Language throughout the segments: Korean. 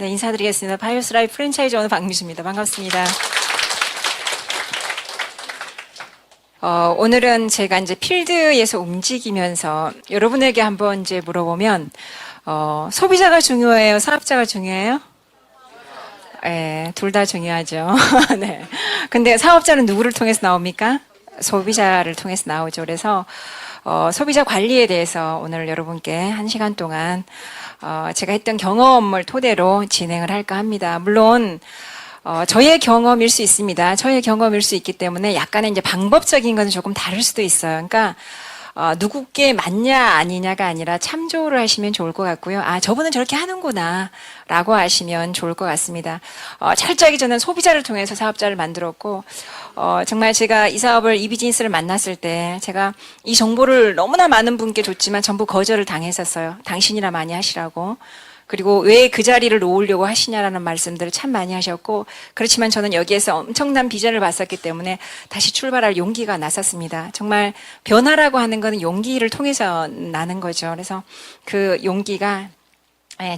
네, 인사드리겠습니다. 바이오스 라이프 프랜차이즈 오너 박미주입니다. 반갑습니다. 오늘은 제가 이제 필드에서 움직이면서 여러분에게 한번 이제 물어보면, 소비자가 중요해요? 사업자가 중요해요? 네, 둘 다 중요하죠. 네. 근데 사업자는 누구를 통해서 나옵니까? 소비자를 통해서 나오죠. 그래서, 소비자 관리에 대해서 오늘 여러분께 1시간 동안, 제가 했던 경험을 토대로 진행을 할까 합니다. 물론, 저의 경험일 수 있습니다. 저의 경험일 수 있기 때문에 약간의 이제 방법적인 건 조금 다를 수도 있어요. 그러니까, 누구께 맞냐 아니냐가 아니라 참조를 하시면 좋을 것 같고요. 아, 저분은 저렇게 하는구나 라고 하시면 좋을 것 같습니다. 철저하게 저는 소비자를 통해서 사업자를 만들었고, 정말 제가 이 사업을, 이 비즈니스를 만났을 때 제가 이 정보를 너무나 많은 분께 줬지만 전부 거절을 당했었어요. 당신이나 많이 하시라고. 그리고 왜 그 자리를 놓으려고 하시냐라는 말씀들을 참 많이 하셨고, 그렇지만 저는 여기에서 엄청난 비전을 봤었기 때문에 다시 출발할 용기가 났었습니다. 정말 변화라고 하는 것은 용기를 통해서 나는 거죠. 그래서 그 용기가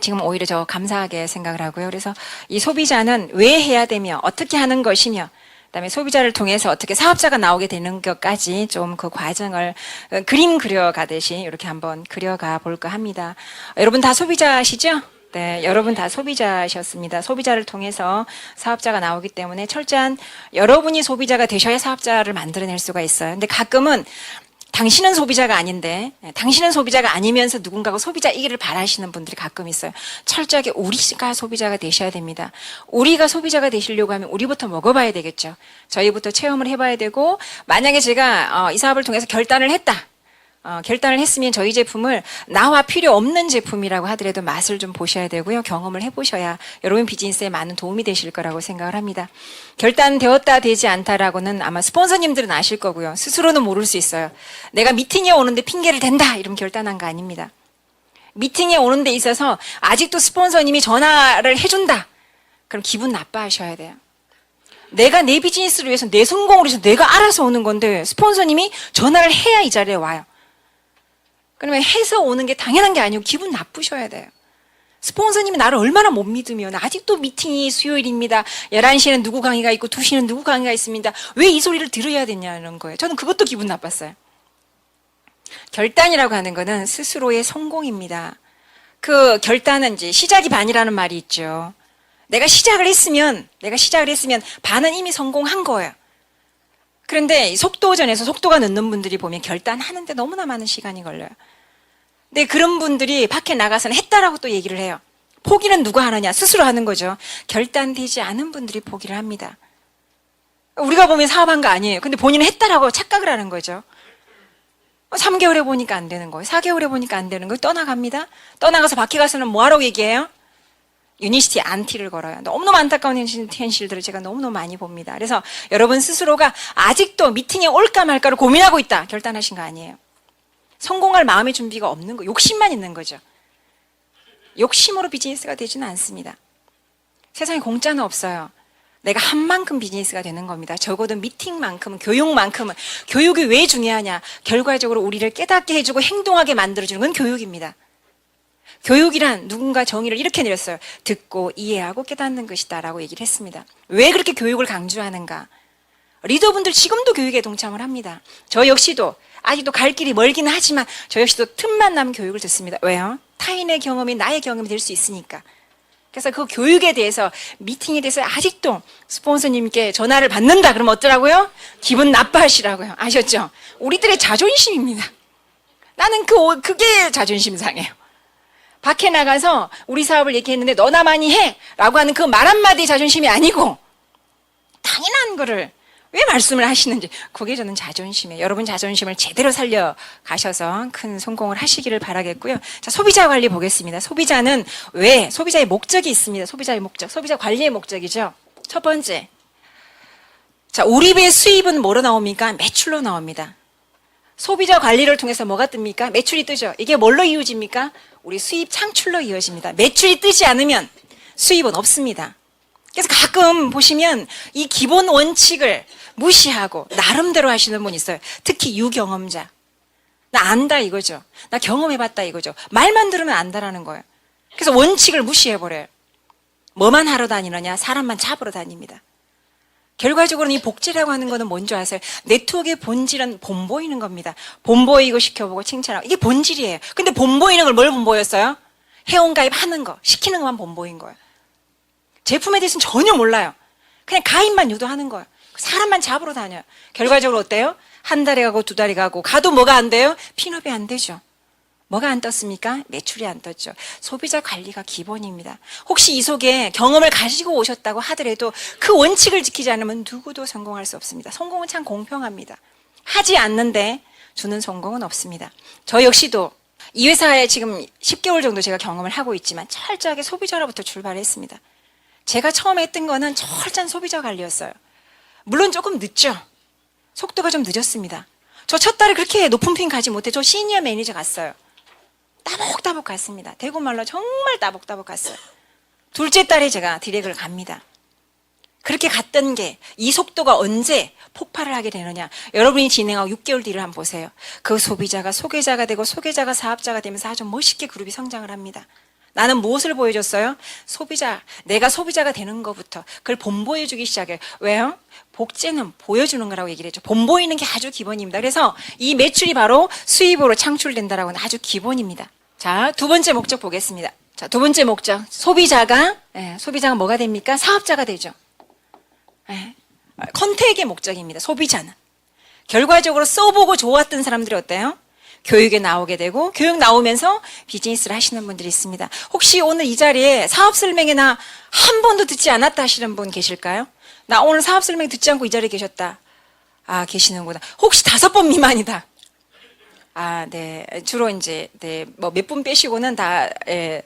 지금 오히려 저 감사하게 생각을 하고요. 그래서 이 소비자는 왜 해야 되며 어떻게 하는 것이며 그다음에 소비자를 통해서 어떻게 사업자가 나오게 되는 것까지 좀 그 과정을 그림 그려가듯이 이렇게 한번 그려가 볼까 합니다. 여러분 다 소비자시죠? 네, 여러분 다 소비자셨습니다. 소비자를 통해서 사업자가 나오기 때문에 철저한 여러분이 소비자가 되셔야 사업자를 만들어낼 수가 있어요. 근데 가끔은 당신은 소비자가 아닌데, 당신은 소비자가 아니면서 누군가가 소비자이기를 바라시는 분들이 가끔 있어요. 철저하게 우리가 소비자가 되셔야 됩니다. 우리가 소비자가 되시려고 하면 우리부터 먹어봐야 되겠죠. 저희부터 체험을 해봐야 되고, 만약에 제가 이 사업을 통해서 결단을 했다. 결단을 했으면 저희 제품을 나와 필요 없는 제품이라고 하더라도 맛을 좀 보셔야 되고요. 경험을 해보셔야 여러분 비즈니스에 많은 도움이 되실 거라고 생각을 합니다. 결단되었다 되지 않다라고는 아마 스폰서님들은 아실 거고요. 스스로는 모를 수 있어요. 내가 미팅에 오는데 핑계를 댄다 이러면 결단한 거 아닙니다. 미팅에 오는 데 있어서 아직도 스폰서님이 전화를 해준다. 그럼 기분 나빠하셔야 돼요. 내가 내 비즈니스를 위해서 내 성공을 위해서 내가 알아서 오는 건데 스폰서님이 전화를 해야 이 자리에 와요. 그러면 해서 오는 게 당연한 게 아니고 기분 나쁘셔야 돼요. 스폰서님이 나를 얼마나 못 믿으면 아직도 미팅이 수요일입니다. 11시에는 누구 강의가 있고 2시는 누구 강의가 있습니다. 왜 이 소리를 들어야 되냐는 거예요. 저는 그것도 기분 나빴어요. 결단이라고 하는 거는 스스로의 성공입니다. 그 결단은 이제 시작이 반이라는 말이 있죠. 내가 시작을 했으면 반은 이미 성공한 거예요. 그런데 속도전에서 속도가 늦는 분들이 보면 결단하는데 너무나 많은 시간이 걸려요. 근데 그런 분들이 밖에 나가서는 했다라고 또 얘기를 해요. 포기는 누가 하느냐? 스스로 하는 거죠. 결단되지 않은 분들이 포기를 합니다. 우리가 보면 사업한 거 아니에요. 근데 본인은 했다라고 착각을 하는 거죠. 3개월 해보니까 안 되는 거예요. 4개월 해보니까 안 되는 거예요. 떠나갑니다. 떠나가서 밖에 가서는 뭐하라고 얘기해요? 유니시티 안티를 걸어요. 너무너무 안타까운 현실들을 제가 너무너무 많이 봅니다. 그래서 여러분 스스로가 아직도 미팅에 올까 말까를 고민하고 있다. 결단하신 거 아니에요. 성공할 마음의 준비가 없는 거, 욕심만 있는 거죠. 욕심으로 비즈니스가 되지는 않습니다. 세상에 공짜는 없어요. 내가 한 만큼 비즈니스가 되는 겁니다. 적어도 미팅만큼은, 교육만큼은. 교육이 왜 중요하냐? 결과적으로 우리를 깨닫게 해주고 행동하게 만들어주는 건 교육입니다. 교육이란 누군가 정의를 이렇게 내렸어요. 듣고 이해하고 깨닫는 것이다 라고 얘기를 했습니다. 왜 그렇게 교육을 강조하는가? 리더분들 지금도 교육에 동참을 합니다. 저 역시도 아직도 갈 길이 멀기는 하지만 저 역시도 틈만 나면 교육을 듣습니다. 왜요? 타인의 경험이 나의 경험이 될 수 있으니까. 그래서 그 교육에 대해서 미팅에 대해서 아직도 스폰서님께 전화를 받는다 그러면 어쩌라고요? 기분 나빠하시라고요. 아셨죠? 우리들의 자존심입니다. 나는 그게 자존심 상해요. 밖에 나가서 우리 사업을 얘기했는데 너나 많이 해! 라고 하는 그 말 한마디 자존심이 아니고 당연한 거를 왜 말씀을 하시는지 그게 저는 자존심이에요. 여러분 자존심을 제대로 살려가셔서 큰 성공을 하시기를 바라겠고요. 자, 소비자 관리 보겠습니다. 소비자는 왜? 소비자의 목적이 있습니다. 소비자의 목적. 소비자 관리의 목적이죠. 첫 번째. 자, 우리 집의 수입은 뭐로 나옵니까? 매출로 나옵니다. 소비자 관리를 통해서 뭐가 뜹니까? 매출이 뜨죠. 이게 뭘로 이어집니까? 우리 수입 창출로 이어집니다. 매출이 뜨지 않으면 수입은 없습니다. 그래서 가끔 보시면 이 기본 원칙을 무시하고 나름대로 하시는 분 있어요. 특히 유경험자. 나 안다 이거죠. 나 경험해봤다 이거죠. 말만 들으면 안다라는 거예요. 그래서 원칙을 무시해버려요. 뭐만 하러 다니느냐? 사람만 잡으러 다닙니다. 결과적으로는 이 복제라고 하는 거는 뭔지 아세요? 네트워크의 본질은 본보이는 겁니다. 본보이고 시켜보고 칭찬하고. 이게 본질이에요. 근데 본보이는 걸 뭘 본보였어요? 회원가입 하는 거, 시키는 것만 본보인 거예요. 제품에 대해서는 전혀 몰라요. 그냥 가입만 유도하는 거예요. 사람만 잡으러 다녀요. 결과적으로 어때요? 한 달에 가고 두 달이 가고 가도 뭐가 안 돼요? 핀업이 안 되죠. 뭐가 안 떴습니까? 매출이 안 떴죠. 소비자 관리가 기본입니다. 혹시 이 속에 경험을 가지고 오셨다고 하더라도 그 원칙을 지키지 않으면 누구도 성공할 수 없습니다. 성공은 참 공평합니다. 하지 않는데 주는 성공은 없습니다. 저 역시도 이 회사에 지금 10개월 정도 제가 경험을 하고 있지만 철저하게 소비자로부터 출발했습니다. 제가 처음에 했던 거는 철저한 소비자 관리였어요. 물론 조금 늦죠. 속도가 좀 늦었습니다. 저 첫 달에 그렇게 높은 핀 가지 못해 저 시니어 매니저 갔어요. 따복따복 갔습니다. 대구 말로 정말 따복따복 갔어요. 둘째 달에 제가 디렉을 갑니다. 그렇게 갔던 게 이 속도가 언제 폭발을 하게 되느냐. 여러분이 진행하고 6개월 뒤를 한번 보세요. 그 소비자가 소개자가 되고 소개자가 사업자가 되면서 아주 멋있게 그룹이 성장을 합니다. 나는 무엇을 보여줬어요? 소비자, 내가 소비자가 되는 것부터 그걸 본보여주기 시작해요. 왜요? 복제는 보여주는 거라고 얘기를 했죠. 본보이는 게 아주 기본입니다. 그래서 이 매출이 바로 수입으로 창출된다라고 하는 아주 기본입니다. 자, 두 번째 목적 보겠습니다. 자, 두 번째 목적. 소비자가 뭐가 됩니까? 사업자가 되죠. 컨택의 목적입니다. 소비자는. 결과적으로 써보고 좋았던 사람들이 어때요? 교육에 나오게 되고 교육 나오면서 비즈니스를 하시는 분들이 있습니다. 혹시 오늘 이 자리에 사업 설명회나 한 번도 듣지 않았다 하시는 분 계실까요? 나 오늘 사업 설명 듣지 않고 이 자리에 계셨다. 아, 계시는구나. 혹시 5번 미만이다. 아, 네. 주로 이제, 네. 뭐 몇 분 빼시고는 다,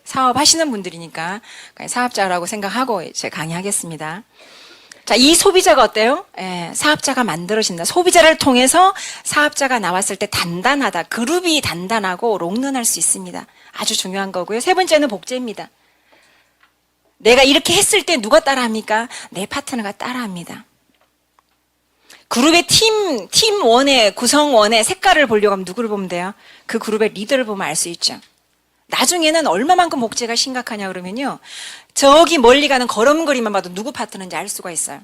사업 하시는 분들이니까 사업자라고 생각하고 이제 강의하겠습니다. 자, 이 소비자가 어때요? 사업자가 만들어진다. 소비자를 통해서 사업자가 나왔을 때 단단하다. 그룹이 단단하고 롱런할 수 있습니다. 아주 중요한 거고요. 세 번째는 복제입니다. 내가 이렇게 했을 때 누가 따라합니까? 내 파트너가 따라합니다. 그룹의 팀원의 구성원의 색깔을 보려고 하면 누구를 보면 돼요? 그 그룹의 리더를 보면 알 수 있죠. 나중에는 얼마만큼 복제가 심각하냐 그러면요. 저기 멀리 가는 걸음걸이만 봐도 누구 파트너인지 알 수가 있어요.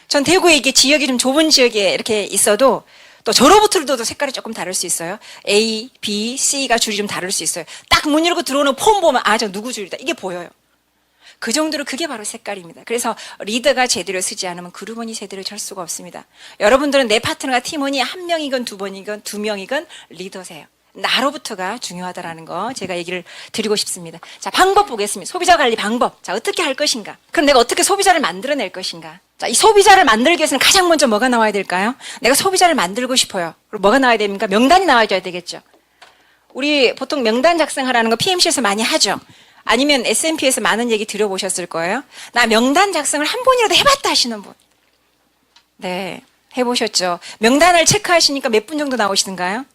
전 대구에 이게 지역이 좀 좁은 지역에 이렇게 있어도 또 저로부터도 색깔이 조금 다를 수 있어요. A, B, C가 줄이 좀 다를 수 있어요. 딱 문 열고 들어오는 폼 보면 아, 저 누구 줄이다. 이게 보여요. 그 정도로 그게 바로 색깔입니다. 그래서 리더가 제대로 쓰지 않으면 그룹원이 제대로 절 수가 없습니다. 여러분들은 내 파트너가 팀원이 한 명이건 두 번이건 두 명이건 리더세요. 나로부터가 중요하다라는 거 제가 얘기를 드리고 싶습니다. 자, 방법 보겠습니다. 소비자 관리 방법. 자, 어떻게 할 것인가? 그럼 내가 어떻게 소비자를 만들어낼 것인가? 자, 이 소비자를 만들기 위해서는 가장 먼저 뭐가 나와야 될까요? 내가 소비자를 만들고 싶어요. 그럼 뭐가 나와야 됩니까? 명단이 나와줘야 되겠죠. 우리 보통 명단 작성하라는 거 PMC에서 많이 하죠. 아니면 S&P에서 많은 얘기 들어보셨을 거예요. 나 명단 작성을 한 번이라도 해봤다 하시는 분. 네, 해보셨죠. 명단을 체크하시니까 몇 분 정도 나오시던가요?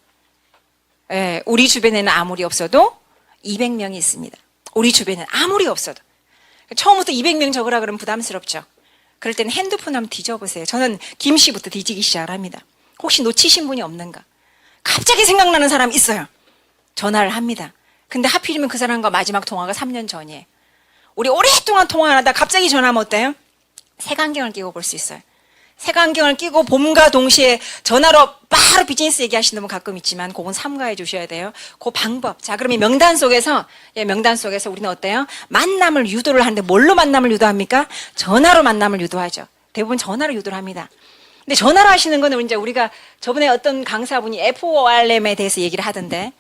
예, 우리 주변에는 아무리 없어도 200명이 있습니다. 우리 주변에는 아무리 없어도. 처음부터 200명 적으라 그러면 부담스럽죠. 그럴 때는 핸드폰 한번 뒤져보세요. 저는 김씨부터 뒤지기 시작을 합니다. 혹시 놓치신 분이 없는가? 갑자기 생각나는 사람 있어요. 전화를 합니다. 근데 하필이면 그 사람과 마지막 통화가 3년 전이에요. 우리 오랫동안 통화를 하다 갑자기 전화하면 어때요? 색안경을 끼고 볼 수 있어요. 색안경을 끼고 봄과 동시에 전화로 바로 비즈니스 얘기하시는 분 가끔 있지만 그건 삼가해 주셔야 돼요. 그 방법. 자, 그럼 이 명단 속에서 우리는 어때요? 만남을 유도를 하는데 뭘로 만남을 유도합니까? 전화로 만남을 유도하죠. 대부분 전화로 유도를 합니다. 근데 전화로 하시는 거는 이제 우리가 저번에 어떤 강사분이 FORM에 대해서 얘기를 하던데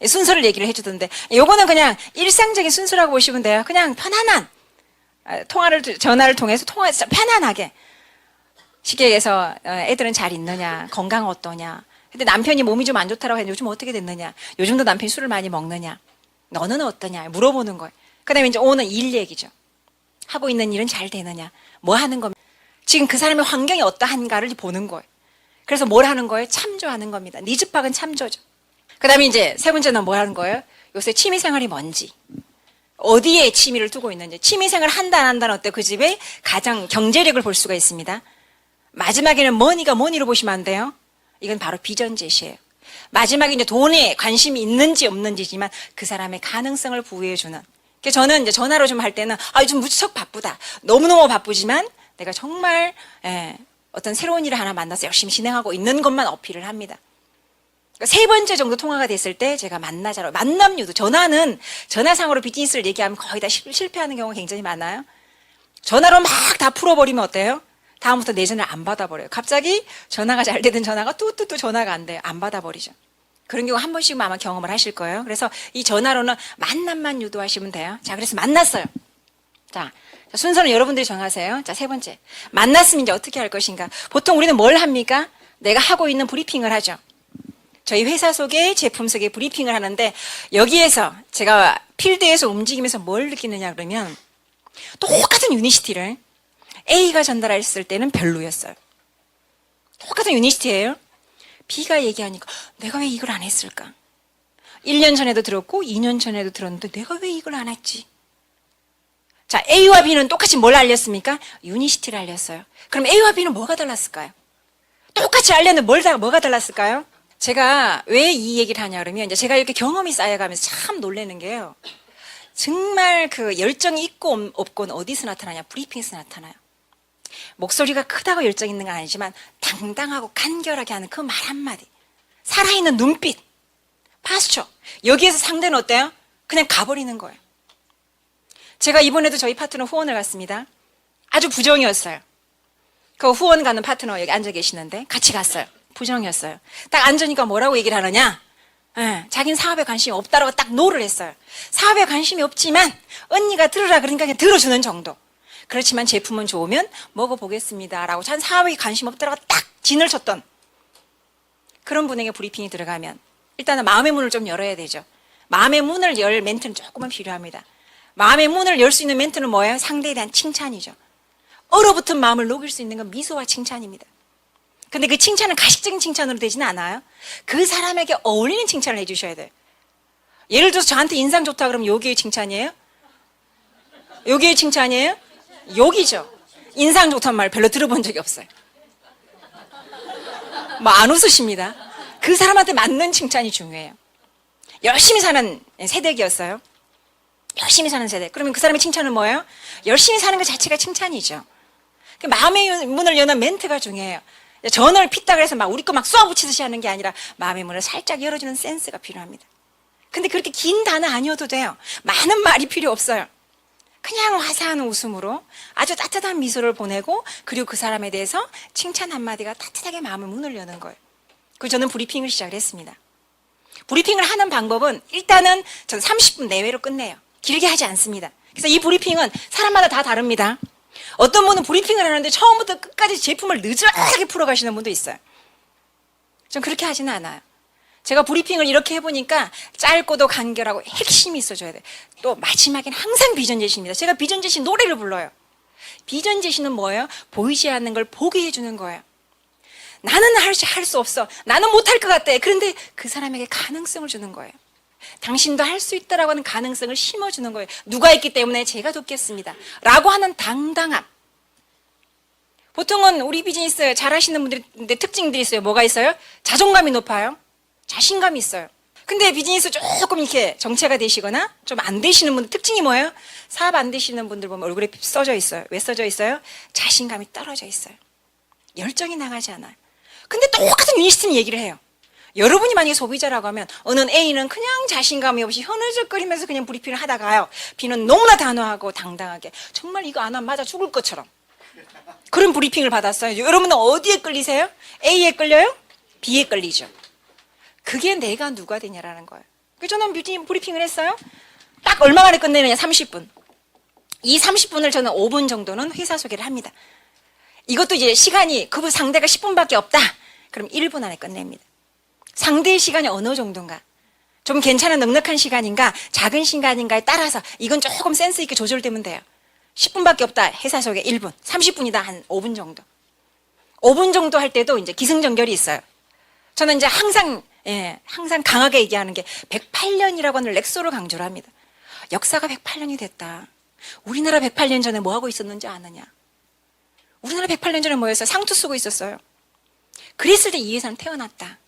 순서를 얘기를 해주던데 요거는 그냥 일상적인 순서라고 보시면 돼요. 그냥 편안한 전화를 통해서 통화해서 편안하게 쉽게 얘기해서 애들은 잘 있느냐, 건강 어떠냐. 근데 남편이 몸이 좀 안 좋다라고 했는데 요즘 어떻게 됐느냐. 요즘도 남편이 술을 많이 먹느냐. 너는 어떠냐 물어보는 거예요. 그다음에 이제 오는 일 얘기죠. 하고 있는 일은 잘 되느냐. 뭐 하는 겁니까? 지금 그 사람의 환경이 어떠한가를 보는 거예요. 그래서 뭘 하는 거예요? 참조하는 겁니다. 니즈 파악은 참조죠. 그다음에 이제 세 번째는 뭐 하는 거예요? 요새 취미생활이 뭔지. 어디에 취미를 두고 있는지. 취미생활 한다 안 한다는 어때? 그 집의 가장 경제력을 볼 수가 있습니다. 마지막에는 머니가 머니로 보시면 안 돼요. 이건 바로 비전 제시예요. 마지막에 이제 돈에 관심이 있는지 없는지지만 그 사람의 가능성을 부여해주는 그래서 저는 이제 전화로 좀 할 때는 요즘 무척 바쁘다. 너무너무 바쁘지만 내가 정말 어떤 새로운 일을 하나 만나서 열심히 진행하고 있는 것만 어필을 합니다. 그러니까 세 번째 정도 통화가 됐을 때 제가 만나자로 만남 유도 전화는 전화상으로 비즈니스를 얘기하면 거의 다 실패하는 경우가 굉장히 많아요. 전화로 막 다 풀어버리면 어때요? 다음부터 내 전화를 안 받아버려요. 갑자기 전화가 잘 되던 전화가 또 전화가 안 돼요. 안 받아버리죠. 그런 경우 한 번씩은 아마 경험을 하실 거예요. 그래서 이 전화로는 만남만 유도하시면 돼요. 자, 그래서 만났어요. 자, 순서는 여러분들이 정하세요. 자, 세 번째. 만났으면 이제 어떻게 할 것인가. 보통 우리는 뭘 합니까? 내가 하고 있는 브리핑을 하죠. 저희 회사 속에 제품 속에 브리핑을 하는데 여기에서 제가 필드에서 움직이면서 뭘 느끼느냐 그러면 똑같은 유니시티를 A가 전달했을 때는 별로였어요. 똑같은 유니시티예요. B가 얘기하니까 내가 왜 이걸 안 했을까? 1년 전에도 들었고 2년 전에도 들었는데 내가 왜 이걸 안 했지? 자, A와 B는 똑같이 뭘 알렸습니까? 유니시티를 알렸어요. 그럼 A와 B는 뭐가 달랐을까요? 똑같이 알렸는데 뭐가 달랐을까요? 제가 왜 이 얘기를 하냐 그러면 이제 제가 이렇게 경험이 쌓여가면서 참 놀라는 게요. 정말 그 열정이 있고 없고는 어디서 나타나냐? 브리핑에서 나타나요. 목소리가 크다고 열정 있는 건 아니지만 당당하고 간결하게 하는 그 말 한마디, 살아있는 눈빛, 파스처, 여기에서 상대는 어때요? 그냥 가버리는 거예요. 제가 이번에도 저희 파트너 후원을 갔습니다. 아주 부정이었어요. 그 후원 가는 파트너 여기 앉아 계시는데 같이 갔어요. 부정이었어요. 딱 앉으니까 뭐라고 얘기를 하느냐? 자기는 사업에 관심이 없다라고 딱 노를 했어요. 사업에 관심이 없지만 언니가 들으라 그러니까 그냥 들어주는 정도. 그렇지만 제품은 좋으면 먹어보겠습니다 라고 전 사업에 관심 없다라고 딱 진을 쳤던 그런 분에게 브리핑이 들어가면 일단은 마음의 문을 좀 열어야 되죠. 마음의 문을 열 멘트는 조금은 필요합니다. 마음의 문을 열 수 있는 멘트는 뭐예요? 상대에 대한 칭찬이죠. 얼어붙은 마음을 녹일 수 있는 건 미소와 칭찬입니다. 근데 그 칭찬은 가식적인 칭찬으로 되지는 않아요. 그 사람에게 어울리는 칭찬을 해주셔야 돼요. 예를 들어서 저한테 인상 좋다 그러면 요기의 칭찬이에요? 요기의 칭찬이에요? 욕이죠. 인상 좋다는 말 별로 들어본 적이 없어요. 뭐 안 웃으십니다. 그 사람한테 맞는 칭찬이 중요해요. 열심히 사는 세대기였어요. 열심히 사는 세대. 그러면 그 사람의 칭찬은 뭐예요? 열심히 사는 것 자체가 칭찬이죠. 마음의 문을 여는 멘트가 중요해요. 전을 폈다 그래서 막 우리 거 막 쏘아붙이듯이 하는 게 아니라 마음의 문을 살짝 열어주는 센스가 필요합니다. 근데 그렇게 긴 단어 아니어도 돼요. 많은 말이 필요 없어요. 그냥 화사한 웃음으로 아주 따뜻한 미소를 보내고 그리고 그 사람에 대해서 칭찬 한마디가 따뜻하게 마음의 문을 여는 거예요. 그리고 저는 브리핑을 시작을 했습니다. 브리핑을 하는 방법은 일단은 저는 30분 내외로 끝내요. 길게 하지 않습니다. 그래서 이 브리핑은 사람마다 다 다릅니다. 어떤 분은 브리핑을 하는데 처음부터 끝까지 제품을 느슨하게 풀어가시는 분도 있어요. 전 그렇게 하지는 않아요. 제가 브리핑을 이렇게 해보니까 짧고도 간결하고 핵심이 있어줘야 돼요. 또 마지막엔 항상 비전 제시입니다. 제가 비전 제시 노래를 불러요. 비전 제시는 뭐예요? 보이지 않는 걸 보게 해주는 거예요. 나는 할 수 없어. 나는 못할 것 같아. 그런데 그 사람에게 가능성을 주는 거예요. 당신도 할 수 있다라고 하는 가능성을 심어주는 거예요. 누가 있기 때문에 제가 돕겠습니다. 라고 하는 당당함. 보통은 우리 비즈니스 잘하시는 분들의 특징들이 있어요. 뭐가 있어요? 자존감이 높아요. 자신감이 있어요. 근데 비즈니스 조금 이렇게 정체가 되시거나 좀 안 되시는 분들 특징이 뭐예요? 사업 안 되시는 분들 보면 얼굴에 써져 있어요. 왜 써져 있어요? 자신감이 떨어져 있어요. 열정이 나가지 않아요. 근데 똑같은 유니스트는 얘기를 해요. 여러분이 만약에 소비자라고 하면 어느 A는 그냥 자신감이 없이 흐느적거리면서 그냥 브리핑을 하다가요. B는 너무나 단호하고 당당하게 정말 이거 안 하면 맞아 죽을 것처럼 그런 브리핑을 받았어요. 여러분은 어디에 끌리세요? A에 끌려요? B에 끌리죠. 그게 내가 누가 되냐라는 거예요. 그래서 저는 브리핑을 했어요. 딱 얼마 만에 끝내느냐? 30분. 이 30분을 저는 5분 정도는 회사 소개를 합니다. 이것도 이제 시간이 그 상대가 10분밖에 없다. 그럼 1분 안에 끝냅니다. 상대의 시간이 어느 정도인가? 좀 괜찮은 넉넉한 시간인가? 작은 시간인가에 따라서 이건 조금 센스 있게 조절되면 돼요. 10분밖에 없다. 회사 소개 1분. 30분이다. 한 5분 정도. 5분 정도 할 때도 이제 기승전결이 있어요. 저는 이제 항상 강하게 얘기하는 게 108년이라고 하는 렉소를 강조를 합니다. 역사가 108년이 됐다. 우리나라 108년 전에 뭐 하고 있었는지 아느냐? 우리나라 108년 전에 뭐였어요? 상투 쓰고 있었어요. 그랬을 때 이 회사는 태어났다.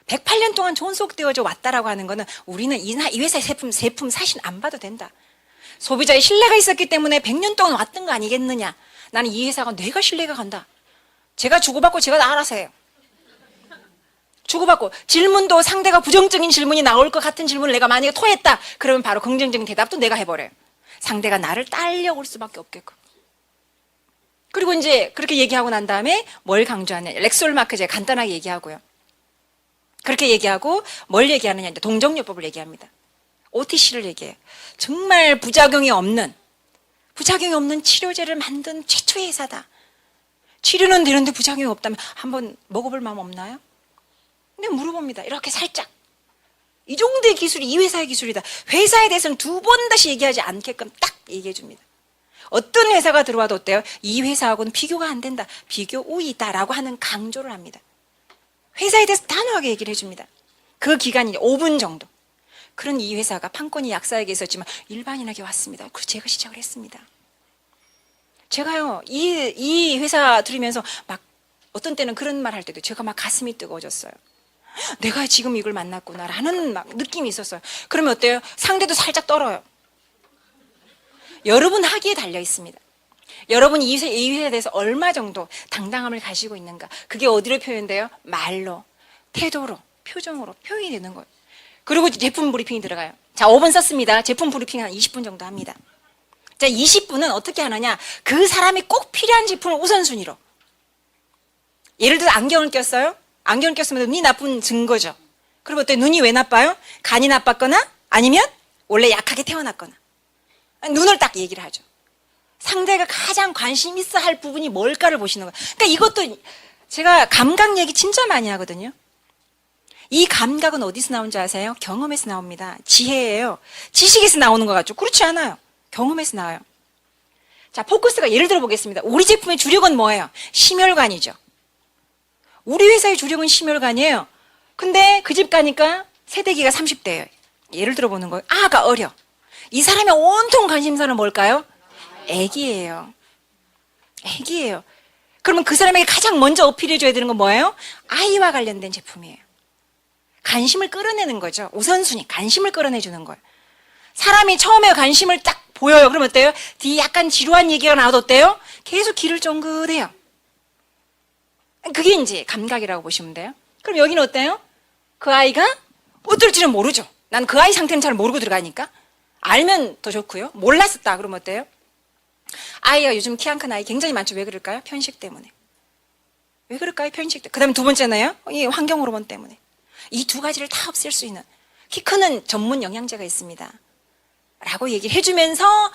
108년 동안 존속되어져 왔다라고 하는 거는 우리는 이 회사의 제품 사실 안 봐도 된다. 소비자의 신뢰가 있었기 때문에 100년 동안 왔던 거 아니겠느냐. 나는 이 회사가 내가 신뢰가 간다. 제가 주고받고 제가 알아서 해요. 주고받고 질문도 상대가 부정적인 질문이 나올 것 같은 질문을 내가 만약에 토했다. 그러면 바로 긍정적인 대답도 내가 해버려요. 상대가 나를 딸려올 수밖에 없게끔. 그리고 이제 그렇게 얘기하고 난 다음에 뭘 강조하냐. 렉솔마크 제가 간단하게 얘기하고요. 그렇게 얘기하고 뭘 얘기하느냐. 이제 동정요법을 얘기합니다. OTC를 얘기해요. 정말 부작용이 없는 치료제를 만든 최초의 회사다. 치료는 되는데 부작용이 없다면 한번 먹어볼 마음 없나요? 근데 물어봅니다. 이렇게 살짝. 이 정도의 기술이 이 회사의 기술이다. 회사에 대해서는 두 번 다시 얘기하지 않게끔 딱 얘기해 줍니다. 어떤 회사가 들어와도 어때요? 이 회사하고는 비교가 안 된다. 비교 우위다라고 하는 강조를 합니다. 회사에 대해서 단호하게 얘기를 해줍니다. 그 기간이 5분 정도. 그런 이 회사가 판권이 약사에게 있었지만 일반인에게 왔습니다. 그래서 제가 시작을 했습니다. 제가요, 이 회사 들으면서 막 어떤 때는 그런 말 할 때도 제가 막 가슴이 뜨거워졌어요. 내가 지금 이걸 만났구나라는 막 느낌이 있었어요. 그러면 어때요? 상대도 살짝 떨어요. 여러분 하기에 달려 있습니다. 여러분이 이 회사에 대해서 얼마 정도 당당함을 가지고 있는가. 그게 어디로 표현돼요? 말로, 태도로, 표정으로 표현이 되는 거예요. 그리고 제품 브리핑이 들어가요. 자, 5분 썼습니다. 제품 브리핑 한 20분 정도 합니다. 자, 20분은 어떻게 하느냐. 그 사람이 꼭 필요한 제품을 우선순위로. 예를 들어 안경을 꼈어요. 안경을 꼈으면 눈이 나쁜 증거죠. 그럼 어때? 눈이 왜 나빠요? 간이 나빴거나 아니면 원래 약하게 태어났거나. 눈을 딱 얘기를 하죠. 상대가 가장 관심 있어 할 부분이 뭘까를 보시는 거예요. 그러니까 이것도 제가 감각 얘기 진짜 많이 하거든요. 이 감각은 어디서 나온지 아세요? 경험에서 나옵니다. 지혜예요. 지식에서 나오는 것 같죠? 그렇지 않아요. 경험에서 나와요. 자, 포커스가 예를 들어 보겠습니다. 우리 제품의 주력은 뭐예요? 심혈관이죠. 우리 회사의 주력은 심혈관이에요. 근데 그 집 가니까 세대기가 30대예요. 예를 들어 보는 거예요. 아가 어려. 이 사람의 온통 관심사는 뭘까요? 애기예요. 애기예요. 그러면 그 사람에게 가장 먼저 어필해줘야 되는 건 뭐예요? 아이와 관련된 제품이에요. 관심을 끌어내는 거죠. 우선순위, 관심을 끌어내주는 거예요. 사람이 처음에 관심을 딱 보여요. 그러면 어때요? 뒤에 약간 지루한 얘기가 나와도 어때요? 계속 귀를 쫑긋해요. 그게 이제 감각이라고 보시면 돼요. 그럼 여기는 어때요? 그 아이가 어떨지는 모르죠. 난 그 아이 상태는 잘 모르고 들어가니까. 알면 더 좋고요. 몰랐었다 그러면 어때요? 아이가 요즘 키 안 큰 아이 굉장히 많죠. 왜 그럴까요? 편식 때문에. 왜 그럴까요? 편식 때문에. 그 다음에 두 번째는요. 이 환경 호르몬 때문에. 이 두 가지를 다 없앨 수 있는 키 크는 전문 영양제가 있습니다. 라고 얘기를 해주면서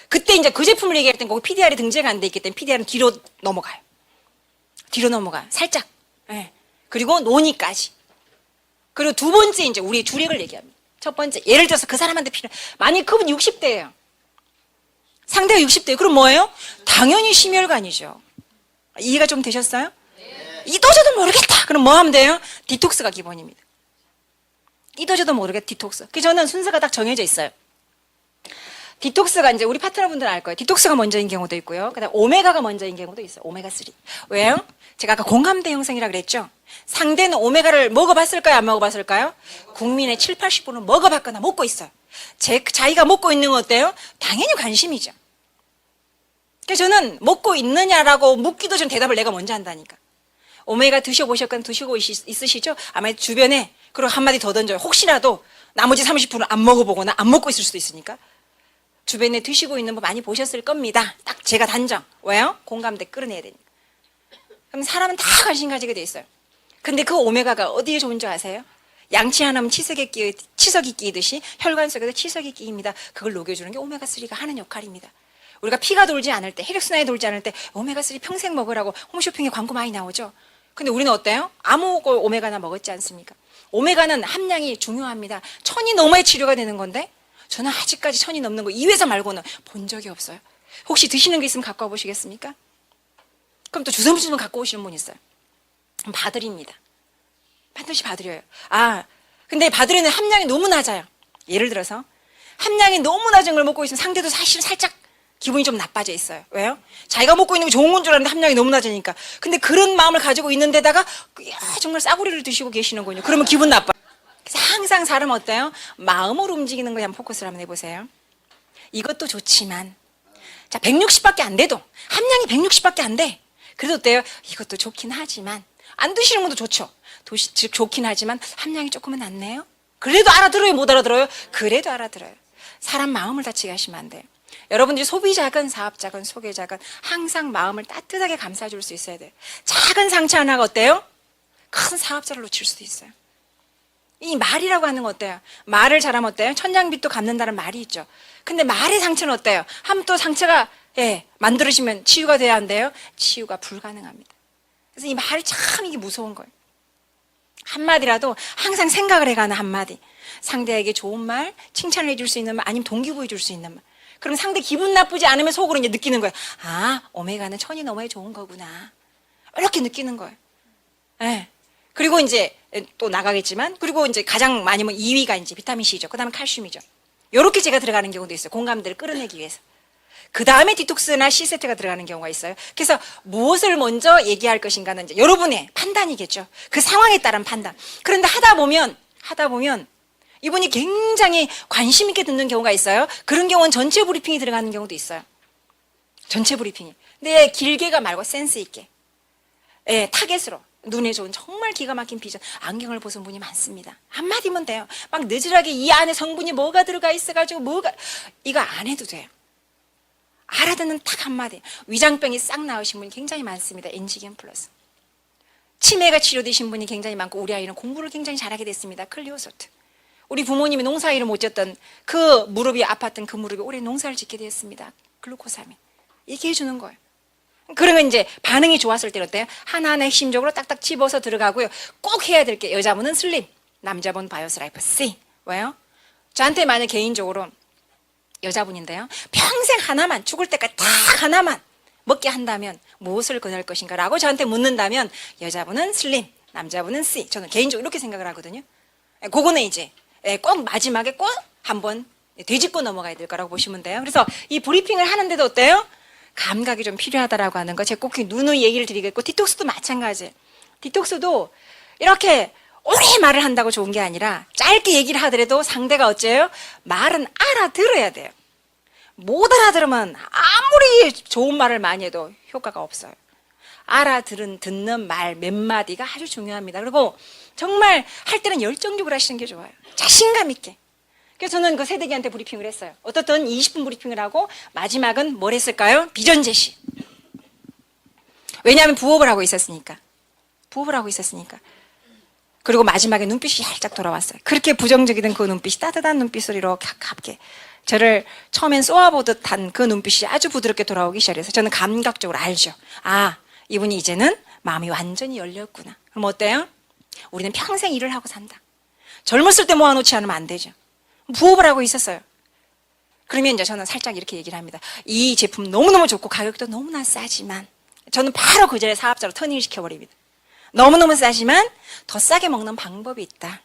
그때 이제 그 제품을 얘기할 땐 거기 PDR이 등재가 안 돼 있기 때문에 PDR은 뒤로 넘어가요. 뒤로 넘어가. 살짝. 그리고 논의까지. 그리고 두 번째 이제 우리의 주력을 얘기합니다. 첫 번째, 예를 들어서 그 사람한테 만약 그분 60대예요. 상대가 60대예요. 그럼 뭐예요? 당연히 심혈관이죠. 이해가 좀 되셨어요? 이도저도 모르겠다. 그럼 뭐 하면 돼요? 디톡스가 기본입니다. 이도저도 모르겠다. 디톡스. 그래서 저는 순서가 딱 정해져 있어요. 디톡스가 이제 우리 파트너분들 알 거예요. 디톡스가 먼저인 경우도 있고요. 그다음 오메가가 먼저인 경우도 있어요. 오메가3. 왜요? 제가 아까 공감대 형성이라 그랬죠. 상대는 오메가를 먹어봤을까요? 안 먹어봤을까요? 국민의 7, 80%는 먹어봤거나 먹고 있어요. 자기가 먹고 있는 건 어때요? 당연히 관심이죠. 그래서 저는 먹고 있느냐라고 묻기도 전 대답을 내가 먼저 한다니까. 오메가 드셔보셨거나 드시고 있으시죠? 아마 주변에 그리고 한마디 더 던져요. 혹시라도 나머지 30%는 안 먹어보거나 안 먹고 있을 수도 있으니까. 주변에 드시고 있는 거 많이 보셨을 겁니다. 딱 제가 단정. 왜요? 공감대 끌어내야 되니까. 그럼 사람은 다 관심 가지게 돼 있어요. 근데 그 오메가가 어디에 좋은 줄 아세요? 양치 하나면 치석이 끼듯이 혈관 속에서 치석이 끼입니다. 그걸 녹여주는 게 오메가3가 하는 역할입니다. 우리가 피가 돌지 않을 때, 혈액순환이 돌지 않을 때 오메가3 평생 먹으라고 홈쇼핑에 광고 많이 나오죠. 근데 우리는 어때요? 아무 오메가나 먹었지 않습니까? 오메가는 함량이 중요합니다. 1000이 넘어야 치료가 되는 건데 저는 아직까지 1000이 넘는 거 이 회사 말고는 본 적이 없어요. 혹시 드시는 게 있으면 갖고 와 보시겠습니까? 그럼 또 주섬주섬 갖고 오시는 분 있어요. 그럼 봐드립니다. 반드시 봐드려요. 근데 봐드리는 함량이 너무 낮아요. 예를 들어서 함량이 너무 낮은 걸 먹고 있으면 상대도 사실 살짝 기분이 좀 나빠져 있어요. 왜요? 자기가 먹고 있는 게 좋은 건 줄 알았는데 함량이 너무 낮으니까. 근데 그런 마음을 가지고 있는 데다가 정말 싸구리를 드시고 계시는군요. 그러면 기분 나빠. 그래서 항상 사람 어때요? 마음으로 움직이는 거에 한번 포커스를 한번 해보세요. 이것도 좋지만, 자, 160밖에 안 돼도, 함량이 160밖에 안 돼. 그래도 어때요? 이것도 좋긴 하지만, 안 드시는 분도 좋죠. 즉, 좋긴 하지만, 함량이 조금은 낫네요. 그래도 알아들어요? 못 알아들어요? 그래도 알아들어요. 사람 마음을 다치게 하시면 안 돼요. 여러분들이 소비자건 사업자건 소개자건 항상 마음을 따뜻하게 감싸줄 수 있어야 돼요. 작은 상처 하나가 어때요? 큰 사업자를 놓칠 수도 있어요. 이 말이라고 하는 거 어때요? 말을 잘하면 어때요? 천냥빚도 갚는다는 말이 있죠. 근데 말의 상처는 어때요? 하면 또 상처가 만들어지면 치유가 돼야 한대요. 치유가 불가능합니다. 그래서 이 말이 참 이게 무서운 거예요. 한마디라도 항상 생각을 해가는 한마디. 상대에게 좋은 말, 칭찬을 해줄 수 있는 말, 아니면 동기부여 줄 수 있는 말. 그럼 상대 기분 나쁘지 않으면 속으로 이제 느끼는 거예요. 아, 오메가는 천이 넘어야 좋은 거구나. 이렇게 느끼는 거예요. 예. 그리고 이제 또 나가겠지만, 그리고 이제 가장 많이 뭐 2위가 이제 비타민 C죠. 그 다음에 칼슘이죠. 요렇게 제가 들어가는 경우도 있어요. 공감대를 끌어내기 위해서. 그 다음에 디톡스나 C세트가 들어가는 경우가 있어요. 그래서 무엇을 먼저 얘기할 것인가는 이제 여러분의 판단이겠죠. 그 상황에 따른 판단. 그런데 하다 보면, 이분이 굉장히 관심 있게 듣는 경우가 있어요. 그런 경우는 전체 브리핑이 들어가는 경우도 있어요. 전체 브리핑이. 근데 길게가 말고 센스 있게. 타겟으로. 눈에 좋은 정말 기가 막힌 비전. 안경을 벗은 분이 많습니다. 한마디면 돼요. 막 느질하게 이 안에 성분이 뭐가 들어가 있어가지고 이거 안 해도 돼요. 알아듣는 딱 한마디. 위장병이 싹 나으신 분이 굉장히 많습니다. 엔지겐 플러스. 치매가 치료되신 분이 굉장히 많고 우리 아이는 공부를 굉장히 잘하게 됐습니다. 클리오소트. 우리 부모님이 농사일을 못 졌던 그 무릎이 아팠던 그 무릎이 올해 농사를 짓게 되었습니다. 글루코사민. 이렇게 해주는 거예요. 그러면 이제 반응이 좋았을 때는 어때요? 하나하나 핵심적으로 딱딱 집어서 들어가고요. 꼭 해야 될 게 여자분은 슬림, 남자분 바이오스 라이프 C. 왜요? 저한테 만약 개인적으로 여자분인데요. 평생 하나만 죽을 때까지 딱 하나만 먹게 한다면 무엇을 권할 것인가 라고 저한테 묻는다면 여자분은 슬림, 남자분은 C. 저는 개인적으로 이렇게 생각을 하거든요. 그거는 이제 꼭 마지막에 꼭 한번 되짚고 넘어가야 될 거라고 보시면 돼요. 그래서 이 브리핑을 하는데도 어때요? 감각이 좀 필요하다라고 하는 거. 제가 꼭 누누이 얘기를 드리겠고, 디톡스도 마찬가지예요. 디톡스도 이렇게 오래 말을 한다고 좋은 게 아니라 짧게 얘기를 하더라도 상대가 어째요? 말은 알아들어야 돼요. 못 알아들으면 아무리 좋은 말을 많이 해도 효과가 없어요. 듣는 말 몇 마디가 아주 중요합니다. 그리고 정말 할 때는 열정적으로 하시는 게 좋아요. 자신감 있게. 그래서 저는 그 세대기한테 브리핑을 했어요. 어떻든 20분 브리핑을 하고 마지막은 뭘 했을까요? 비전 제시. 왜냐하면 부업을 하고 있었으니까. 그리고 마지막에 눈빛이 살짝 돌아왔어요. 그렇게 부정적이던 그 눈빛이 따뜻한 눈빛으로 이렇게 가깝게 저를 처음엔 쏘아보듯 한 그 눈빛이 아주 부드럽게 돌아오기 시작해서 저는 감각적으로 알죠. 아, 이분이 이제는 마음이 완전히 열렸구나. 그럼 어때요? 우리는 평생 일을 하고 산다. 젊었을 때 모아놓지 않으면 안 되죠. 부업을 하고 있었어요. 그러면 이제 저는 살짝 이렇게 얘기를 합니다. 이 제품 너무너무 좋고 가격도 너무나 싸지만 저는 바로 그 자리에 사업자로 터닝을 시켜버립니다. 너무너무 싸지만 더 싸게 먹는 방법이 있다.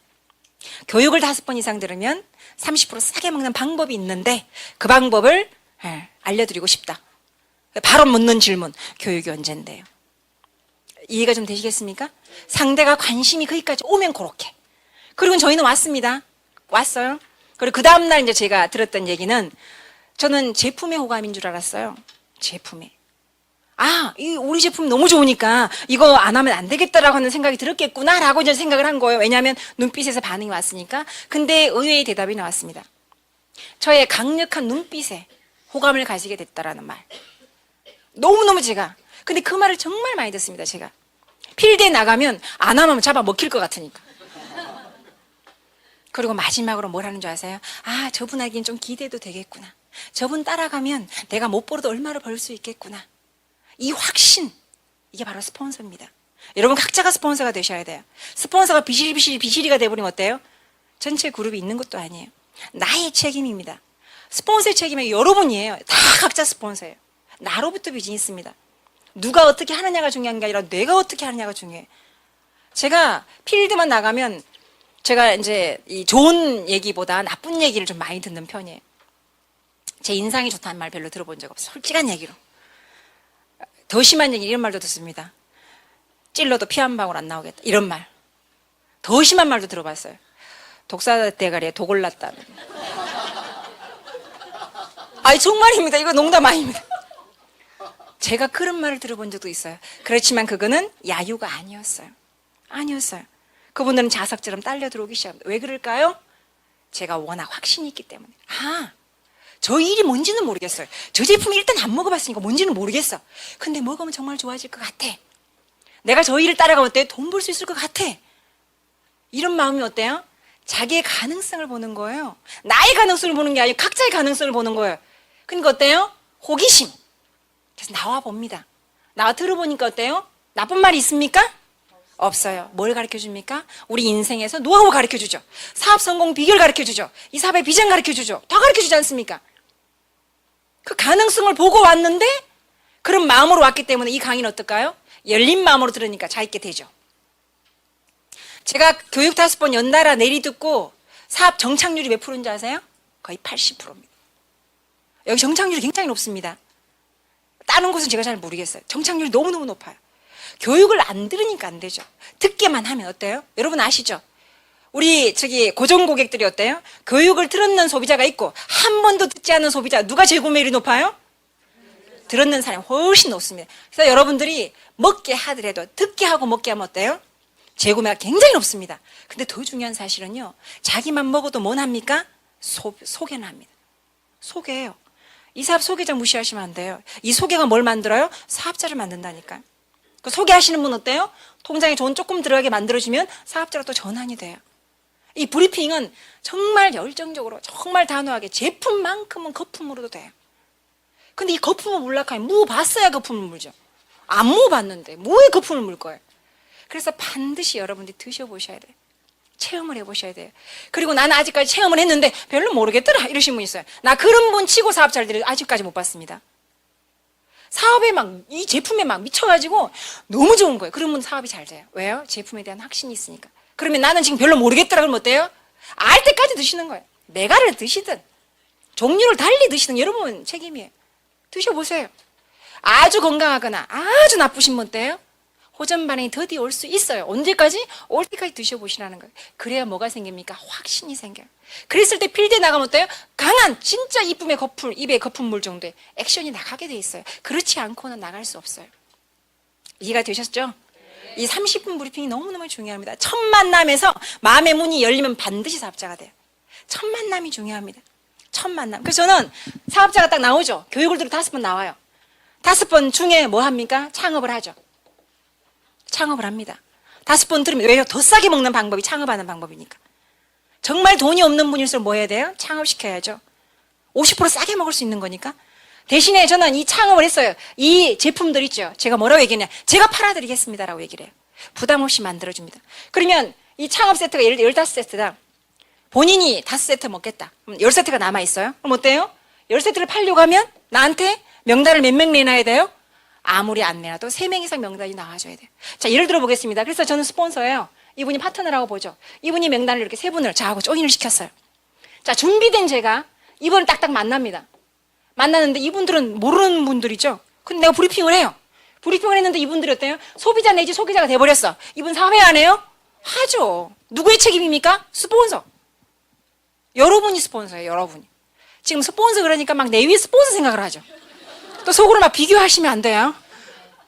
교육을 5번 이상 들으면 30% 싸게 먹는 방법이 있는데 그 방법을 알려드리고 싶다. 바로 묻는 질문. 교육이 언젠데요? 이해가 좀 되시겠습니까? 상대가 관심이 거기까지 오면 그렇게. 그리고 저희는 왔어요. 그리고 그 다음날 이제 제가 들었던 얘기는 저는 제품의 호감인 줄 알았어요. 제품에. 우리 제품 너무 좋으니까 이거 안 하면 안 되겠다라고 하는 생각이 들었겠구나라고 이제 생각을 한 거예요. 왜냐하면 눈빛에서 반응이 왔으니까. 근데 의외의 대답이 나왔습니다. 저의 강력한 눈빛에 호감을 가지게 됐다라는 말. 너무너무 근데 그 말을 정말 많이 듣습니다, 제가. 필드에 나가면 안 하면 잡아 먹힐 것 같으니까. 그리고 마지막으로 뭘 하는 줄 아세요? 저분에겐 좀 기대도 되겠구나. 저분 따라가면 내가 못 벌어도 얼마를 벌 수 있겠구나. 이 확신, 이게 바로 스폰서입니다. 여러분 각자가 스폰서가 되셔야 돼요. 스폰서가 비실비실이가 돼버리면 어때요? 전체 그룹이 있는 것도 아니에요. 나의 책임입니다. 스폰서의 책임은 여러분이에요. 다 각자 스폰서예요. 나로부터 비즈니스입니다. 누가 어떻게 하느냐가 중요한 게 아니라 내가 어떻게 하느냐가 중요해요. 제가 필드만 나가면 제가 이제 이 좋은 얘기보다 나쁜 얘기를 좀 많이 듣는 편이에요. 제 인상이 좋다는 말 별로 들어본 적 없어요. 솔직한 얘기로. 더 심한 얘기 이런 말도 듣습니다. 찔러도 피 한 방울 안 나오겠다. 이런 말. 더 심한 말도 들어봤어요. 독사 대가리에 독 올랐다는. 아이, 정말입니다. 이거 농담 아닙니다. 제가 그런 말을 들어본 적도 있어요. 그렇지만 그거는 야유가 아니었어요. 아니었어요. 그분들은 자석처럼 딸려 들어오기 시작합니다. 왜 그럴까요? 제가 워낙 확신이 있기 때문에. 저 일이 뭔지는 모르겠어요. 저 제품을 일단 안 먹어봤으니까 뭔지는 모르겠어. 근데 먹으면 정말 좋아질 것 같아. 내가 저 일을 따라가면 어때요? 돈 벌 수 있을 것 같아. 이런 마음이 어때요? 자기의 가능성을 보는 거예요. 나의 가능성을 보는 게 아니고 각자의 가능성을 보는 거예요. 그러니까 어때요? 호기심. 그래서 나와 봅니다. 나와 들어보니까 어때요? 나쁜 말이 있습니까? 없어요. 뭘 가르쳐 줍니까? 우리 인생에서 노하우 가르쳐 주죠. 사업 성공 비결 가르쳐 주죠. 이 사업의 비전 가르쳐 주죠. 다 가르쳐 주지 않습니까? 그 가능성을 보고 왔는데 그런 마음으로 왔기 때문에 이 강의는 어떨까요? 열린 마음으로 들으니까 잘 있게 되죠. 제가 교육 5번 연달아 내리 듣고 사업 정착률이 몇 프로인지 아세요? 거의 80%입니다. 여기 정착률이 굉장히 높습니다. 다른 곳은 제가 잘 모르겠어요. 정착률이 너무너무 높아요. 교육을 안 들으니까 안 되죠. 듣게만 하면 어때요? 여러분 아시죠? 우리 고정 고객들이 어때요? 교육을 들었는 소비자가 있고 한 번도 듣지 않은 소비자, 누가 재구매율이 높아요? 들었는 사람이 훨씬 높습니다. 그래서 여러분들이 먹게 하더라도 듣게 하고 먹게 하면 어때요? 재구매가 굉장히 높습니다. 근데 더 중요한 사실은요, 자기만 먹어도 뭘 합니까? 소개는 합니다. 소개예요. 이 사업 소개자 무시하시면 안 돼요. 이 소개가 뭘 만들어요? 사업자를 만든다니까요. 그 소개하시는 분 어때요? 통장에 돈 조금 들어가게 만들어주면 사업자로 또 전환이 돼요. 이 브리핑은 정말 열정적으로, 정말 단호하게 제품만큼은 거품으로도 돼요. 근데 이 거품을 물락하면 무 봤어야 거품을 물죠. 안 무봤는데 뭐에 거품을 물 거예요? 그래서 반드시 여러분들이 드셔보셔야 돼요. 체험을 해보셔야 돼요. 그리고 나는 아직까지 체험을 했는데 별로 모르겠더라 이러신 분 있어요. 나 그런 분 치고 사업 잘 되는 아직까지 못 봤습니다. 사업에 이 제품에 미쳐가지고 너무 좋은 거예요. 그러면 사업이 잘 돼요. 왜요? 제품에 대한 확신이 있으니까. 그러면 나는 지금 별로 모르겠더라 그러면 어때요? 알 때까지 드시는 거예요. 메가를 드시든 종류를 달리 드시든 여러분 책임이에요. 드셔보세요. 아주 건강하거나 아주 나쁘신 분 어때요? 호전 반응이 더디 올 수 있어요. 언제까지? 올 때까지 드셔보시라는 거예요. 그래야 뭐가 생깁니까? 확신이 생겨요. 그랬을 때 필드에 나가면 어때요? 강한 진짜 이쁨의 거품, 입에 거품물 정도의 액션이 나가게 돼 있어요. 그렇지 않고는 나갈 수 없어요. 이해가 되셨죠? 이 30분 브리핑이 너무너무 중요합니다. 첫 만남에서 마음의 문이 열리면 반드시 사업자가 돼요. 첫 만남이 중요합니다. 첫 만남. 그래서 저는 사업자가 딱 나오죠. 교육을 들어 5번 나와요. 5번 중에 뭐 합니까? 창업을 하죠. 창업을 합니다. 5번 들으면 왜요? 더 싸게 먹는 방법이 창업하는 방법이니까. 정말 돈이 없는 분일수록 뭐 해야 돼요? 창업시켜야죠. 50% 싸게 먹을 수 있는 거니까. 대신에 저는 이 창업을 했어요. 이 제품들 있죠. 제가 뭐라고 얘기했냐. 제가 팔아드리겠습니다라고 얘기를 해요. 부담 없이 만들어줍니다. 그러면 이 창업 세트가 예를 들어 15세트다. 본인이 5세트 먹겠다. 그럼 10세트가 남아있어요. 그럼 어때요? 10세트를 팔려고 하면 나한테 명단을 몇 명 내놔야 돼요? 아무리 안 내놔도 3명 이상 명단이 나와줘야 돼요. 자, 예를 들어 보겠습니다. 그래서 저는 스폰서예요. 이분이 파트너라고 보죠. 이분이 명단을 이렇게 3분을 저하고 조인을 시켰어요. 자, 준비된 제가 이분을 딱딱 만납니다. 만나는데 이분들은 모르는 분들이죠. 근데 내가 브리핑을 해요. 브리핑을 했는데 이분들이 어때요? 소비자 내지 소비자가 돼버렸어. 이분 사회 안 해요? 하죠. 누구의 책임입니까? 스폰서. 여러분이 스폰서예요. 여러분이. 지금 스폰서 그러니까 막 내 위에 스폰서 생각을 하죠. 또 속으로 막 비교하시면 안 돼요.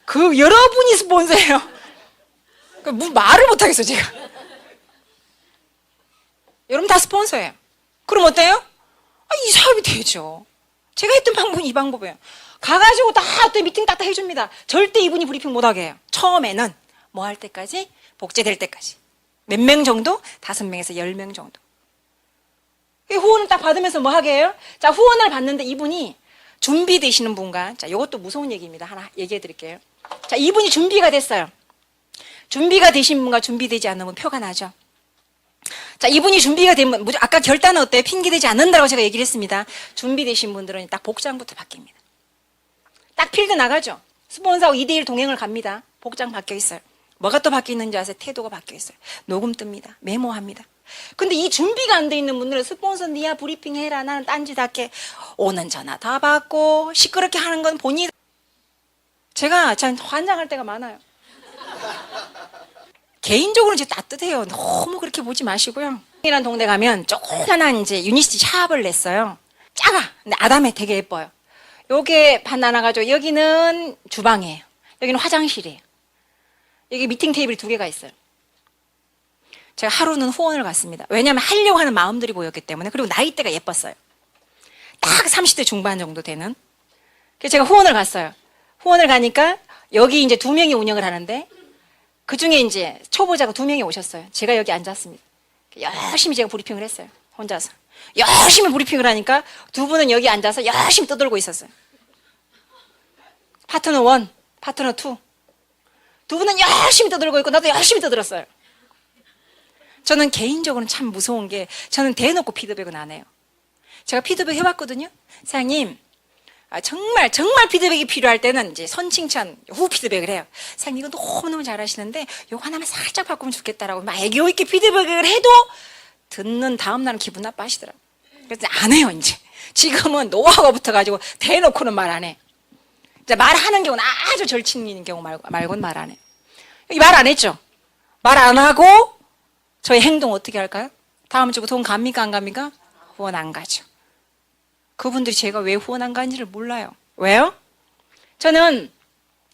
그 여러분이 스폰서예요. 말을 못하겠어요 제가. 여러분 다 스폰서예요. 그럼 어때요? 이 사업이 되죠. 제가 했던 방법은 이 방법이에요. 가가지고 또 미팅 딱 해줍니다. 절대 이분이 브리핑 못하게 해요. 처음에는 뭐 할 때까지? 복제될 때까지. 몇 명 정도? 5명에서 10명 정도. 후원을 딱 받으면서 뭐 하게 해요? 자, 후원을 받는데 이분이 준비되시는 분과, 자, 이것도 무서운 얘기입니다. 하나 얘기해 드릴게요. 자, 이분이 준비가 됐어요. 준비가 되신 분과 준비되지 않는 분 표가 나죠. 자, 이분이 준비가 되면, 아까 결단은 어때요? 핑계되지 않는다고 제가 얘기를 했습니다. 준비되신 분들은 딱 복장부터 바뀝니다. 딱 필드 나가죠. 스폰서하고 2대1 동행을 갑니다. 복장 바뀌어 있어요. 뭐가 또 바뀌었는지 아세요? 태도가 바뀌어 있어요. 녹음 뜹니다. 메모합니다. 근데 이 준비가 안 돼 있는 분들은 스폰서 니야 브리핑 해라. 나는 딴짓 할게. 오는 전화 다 받고 시끄럽게 하는 건 본인이. 제가 참 환장할 때가 많아요. 개인적으로 이제 따뜻해요. 너무 그렇게 보지 마시고요. 이란 동네 가면 조그만한 이제 유니시티 샵을 냈어요. 작아. 근데 아담해 되게 예뻐요. 요게 반 나눠가지고 여기는 주방이에요. 여기는 화장실이에요. 여기 미팅 테이블이 2개가 있어요. 제가 하루는 후원을 갔습니다. 왜냐하면 하려고 하는 마음들이 보였기 때문에. 그리고 나이대가 예뻤어요. 딱 30대 중반 정도 되는. 그래서 제가 후원을 갔어요. 후원을 가니까 여기 이제 2명이 운영을 하는데 그 중에 이제 초보자가 2명이 오셨어요. 제가 여기 앉았습니다. 열심히 제가 브리핑을 했어요. 혼자서. 열심히 브리핑을 하니까 2분은 여기 앉아서 열심히 떠들고 있었어요. 파트너 1, 파트너 2. 2분은 열심히 떠들고 있고 나도 열심히 떠들었어요. 저는 개인적으로는 참 무서운 게 저는 대놓고 피드백은 안 해요. 제가 피드백 해봤거든요. 사장님, 정말 피드백이 필요할 때는 이제 선칭찬 후 피드백을 해요. 사장님 이거 너무너무 잘하시는데 이거 하나만 살짝 바꾸면 좋겠다라고 막 애교 있게 피드백을 해도 듣는 다음 날은 기분 나빠하시더라고요. 그래서 안 해요 이제. 지금은 노하우가 붙어가지고 대놓고는 말 안 해. 이제 말하는 경우는 아주 절친 있는 경우 말고는 말 안 해. 여기 말 안 했죠? 말 안 하고 저희 행동 어떻게 할까요? 다음 주부터 돈 갑니까 안 갑니까? 후원 안 가죠. 그분들이 제가 왜 후원 안 가는지를 몰라요. 왜요? 저는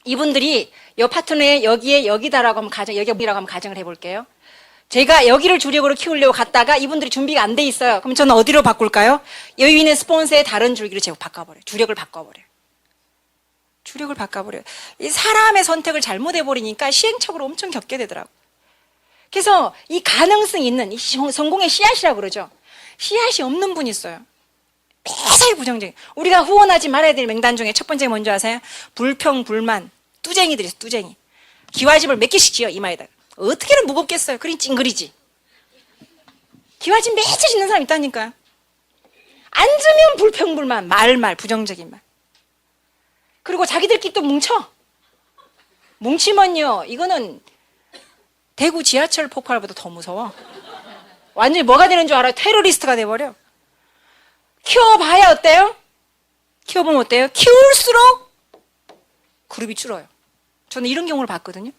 이분들이 여 파트너에 여기에 여기다라고 하면 여기라고 하면 가정을 해볼게요. 제가 여기를 주력으로 키우려고 갔다가 이분들이 준비가 안 돼 있어요. 그럼 저는 어디로 바꿀까요? 여기 있는 스폰서의 다른 줄기를 제가 바꿔버려요. 주력을 바꿔버려요. 주력을 바꿔버려요. 이 사람의 선택을 잘못해버리니까 시행착오를 엄청 겪게 되더라고요. 그래서 이 가능성이 있는 이 성공의 씨앗이라고 그러죠. 씨앗이 없는 분이 있어요. 매사에 부정적인. 우리가 후원하지 말아야 될 명단 중에 첫 번째 뭔지 아세요? 불평, 불만, 뚜쟁이들이 있어요. 뚜쟁이. 기와집을 몇 개씩 지어 이마에다가. 어떻게는 무겁겠어요. 그린 찡그리지. 기와집 매주 짓는 사람 있다니까요. 앉으면 불평, 불만, 말, 부정적인 말. 그리고 자기들끼리 또 뭉쳐. 뭉치면요, 이거는 대구 지하철 폭발보다 더 무서워. 완전히 뭐가 되는 줄 알아요? 테러리스트가 돼버려. 키워봐야 어때요? 키워보면 어때요? 키울수록 그룹이 줄어요. 저는 이런 경우를 봤거든요.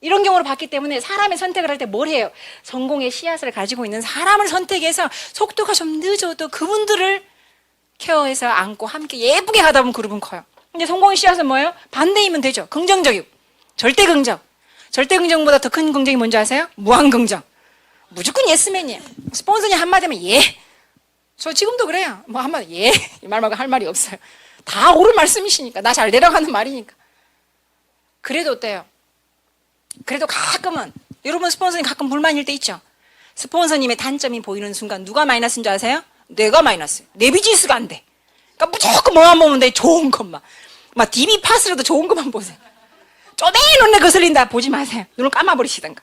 이런 경우를 봤기 때문에 사람의 선택을 할 때 뭘 해요? 성공의 씨앗을 가지고 있는 사람을 선택해서 속도가 좀 늦어도 그분들을 케어해서 안고 함께 예쁘게 하다 보면 그룹은 커요. 근데 성공의 씨앗은 뭐예요? 반대이면 되죠. 긍정적이고. 절대 긍정. 절대 긍정보다 더 큰 긍정이 뭔지 아세요? 무한 긍정. 무조건 예스맨이에요. 스폰서님 한마디 하면 예. 저 지금도 그래요. 뭐 한마디 예. 이 말 말고 할 말이 없어요. 다 옳은 말씀이시니까. 나 잘 내려가는 말이니까. 그래도 어때요? 그래도 가끔은 여러분 스폰서님 가끔 불만일 때 있죠. 스폰서님의 단점이 보이는 순간 누가 마이너스인 줄 아세요? 내가 마이너스. 내 비즈니스가 안 돼. 그러니까 무조건 뭐만 보면 돼. 좋은 것만. 막 DB 파스라도 좋은 것만 보세요. 쪼매이 눈에 거슬린다 보지 마세요. 눈을 감아버리시던가.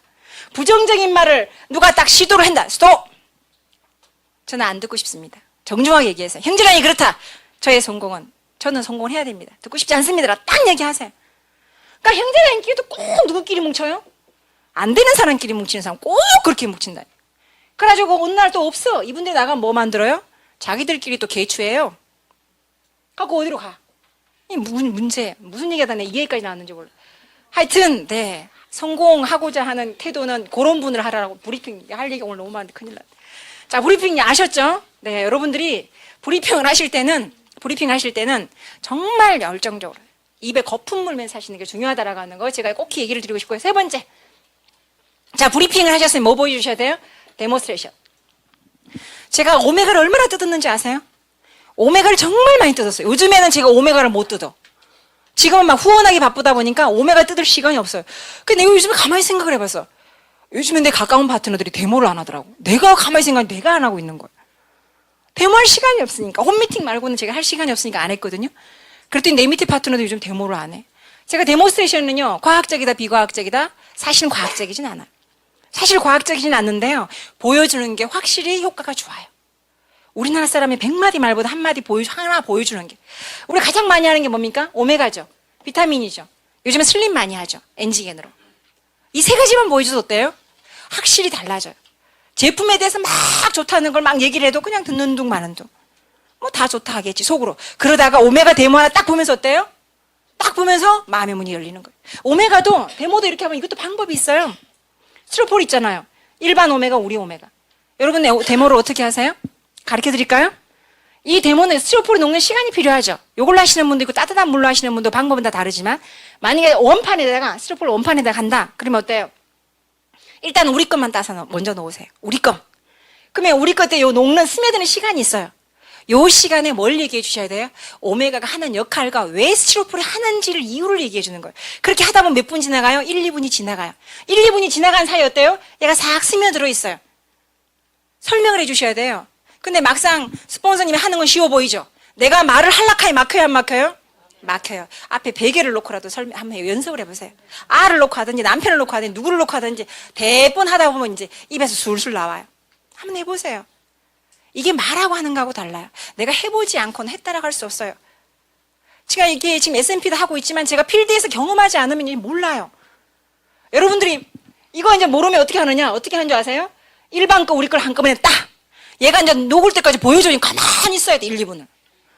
부정적인 말을 누가 딱 시도를 한다. 스톱! 저는 안 듣고 싶습니다. 정중하게 얘기해서 형제랑이 그렇다. 저의 성공은 저는 성공을 해야 됩니다. 듣고 싶지 않습니다. 딱 얘기하세요. 그러니까 형제랑끼리도 꼭 누구끼리 뭉쳐요? 안 되는 사람끼리 뭉치는 사람 꼭 그렇게 뭉친다. 그래가지고 어느 날 또 없어. 이분들이 나가면 뭐 만들어요? 자기들끼리 또 개추해요. 갖고 어디로 가? 이 문제 무슨 얘기가 다 내 이 얘기까지 나왔는지 몰라. 하여튼 네 성공하고자 하는 태도는 그런 분을 하라고 브리핑 할 얘기 오늘 너무 많은데 큰일 났네. 자 브리핑 아셨죠? 네 여러분들이 브리핑을 하실 때는 정말 열정적으로 입에 거품 물면서 하시는 게 중요하다라고 하는 거 제가 꼭 얘기를 드리고 싶고요. 세 번째, 자 브리핑을 하셨으면 뭐 보여주셔야 돼요? 데모스트레이션. 제가 오메가를 얼마나 뜯었는지 아세요? 오메가를 정말 많이 뜯었어요. 요즘에는 제가 오메가를 못 뜯어. 지금은 막 후원하기 바쁘다 보니까 오메가 뜯을 시간이 없어요. 근데 내가 요즘에 가만히 생각을 해봤어. 요즘에 내 가까운 파트너들이 데모를 안 하더라고. 내가 가만히 생각하면 내가 안 하고 있는 거야. 데모할 시간이 없으니까. 홈미팅 말고는 제가 할 시간이 없으니까 안 했거든요. 그랬더니 내 밑에 파트너도 요즘 데모를 안 해. 제가 데모스트레이션은요, 과학적이다, 비과학적이다? 사실은 과학적이진 않아요. 사실 과학적이진 않는데요. 보여주는 게 확실히 효과가 좋아요. 우리나라 사람이 100마디 말보다 하나 보여주는 게. 우리 가장 많이 하는 게 뭡니까? 오메가죠. 비타민이죠. 요즘은 슬림 많이 하죠. 엔지겐으로. 이 세 가지만 보여줘도 어때요? 확실히 달라져요. 제품에 대해서 막 좋다는 걸 막 얘기를 해도 그냥 듣는 둥 마는 둥. 뭐 다 좋다 하겠지, 속으로. 그러다가 오메가 데모 하나 딱 보면서 어때요? 딱 보면서 마음의 문이 열리는 거예요. 오메가도, 데모도 이렇게 하면 이것도 방법이 있어요. 스티로폴 있잖아요. 일반 오메가, 우리 오메가. 여러분 데모를 어떻게 하세요? 가르쳐 드릴까요? 이 데모는 스티로폼을 녹는 시간이 필요하죠. 요걸로 하시는 분도 있고 따뜻한 물로 하시는 분도 방법은 다 다르지만 만약에 원판에다가 스티로폼을 원판에다가 한다. 그러면 어때요? 일단 우리 것만 따서 먼저 놓으세요. 우리 것. 그러면 우리 것 때 요 녹는 스며드는 시간이 있어요. 요 시간에 뭘 얘기해 주셔야 돼요? 오메가가 하는 역할과 왜 스티로폼이 하는지를 이유를 얘기해 주는 거예요. 그렇게 하다 보면 몇 분 지나가요? 1, 2분이 지나가요. 1, 2분이 지나간 사이 어때요? 얘가 싹 스며들어 있어요. 설명을 해 주셔야 돼요. 근데 막상 스폰서님이 하는 건 쉬워 보이죠? 내가 말을 할락하게 막혀요, 안 막혀요? 막혀요. 앞에 베개를 놓고라도 한번 연습을 해보세요. 아를 놓고 하든지 남편을 놓고 하든지 누구를 놓고 하든지 대번 하다 보면 이제 입에서 술술 나와요. 한번 해보세요. 이게 말하고 하는 거하고 달라요. 내가 해보지 않고는 했다라고 할 수 없어요. 제가 이게 지금 S&P도 하고 있지만 제가 필드에서 경험하지 않으면 몰라요. 여러분들이 이거 이제 모르면 어떻게 하느냐? 어떻게 하는 줄 아세요? 일반 거 우리 걸 한꺼번에 딱 얘가 이제 녹을 때까지 보여줘니까 가만히 있어야 돼, 1, 2분을.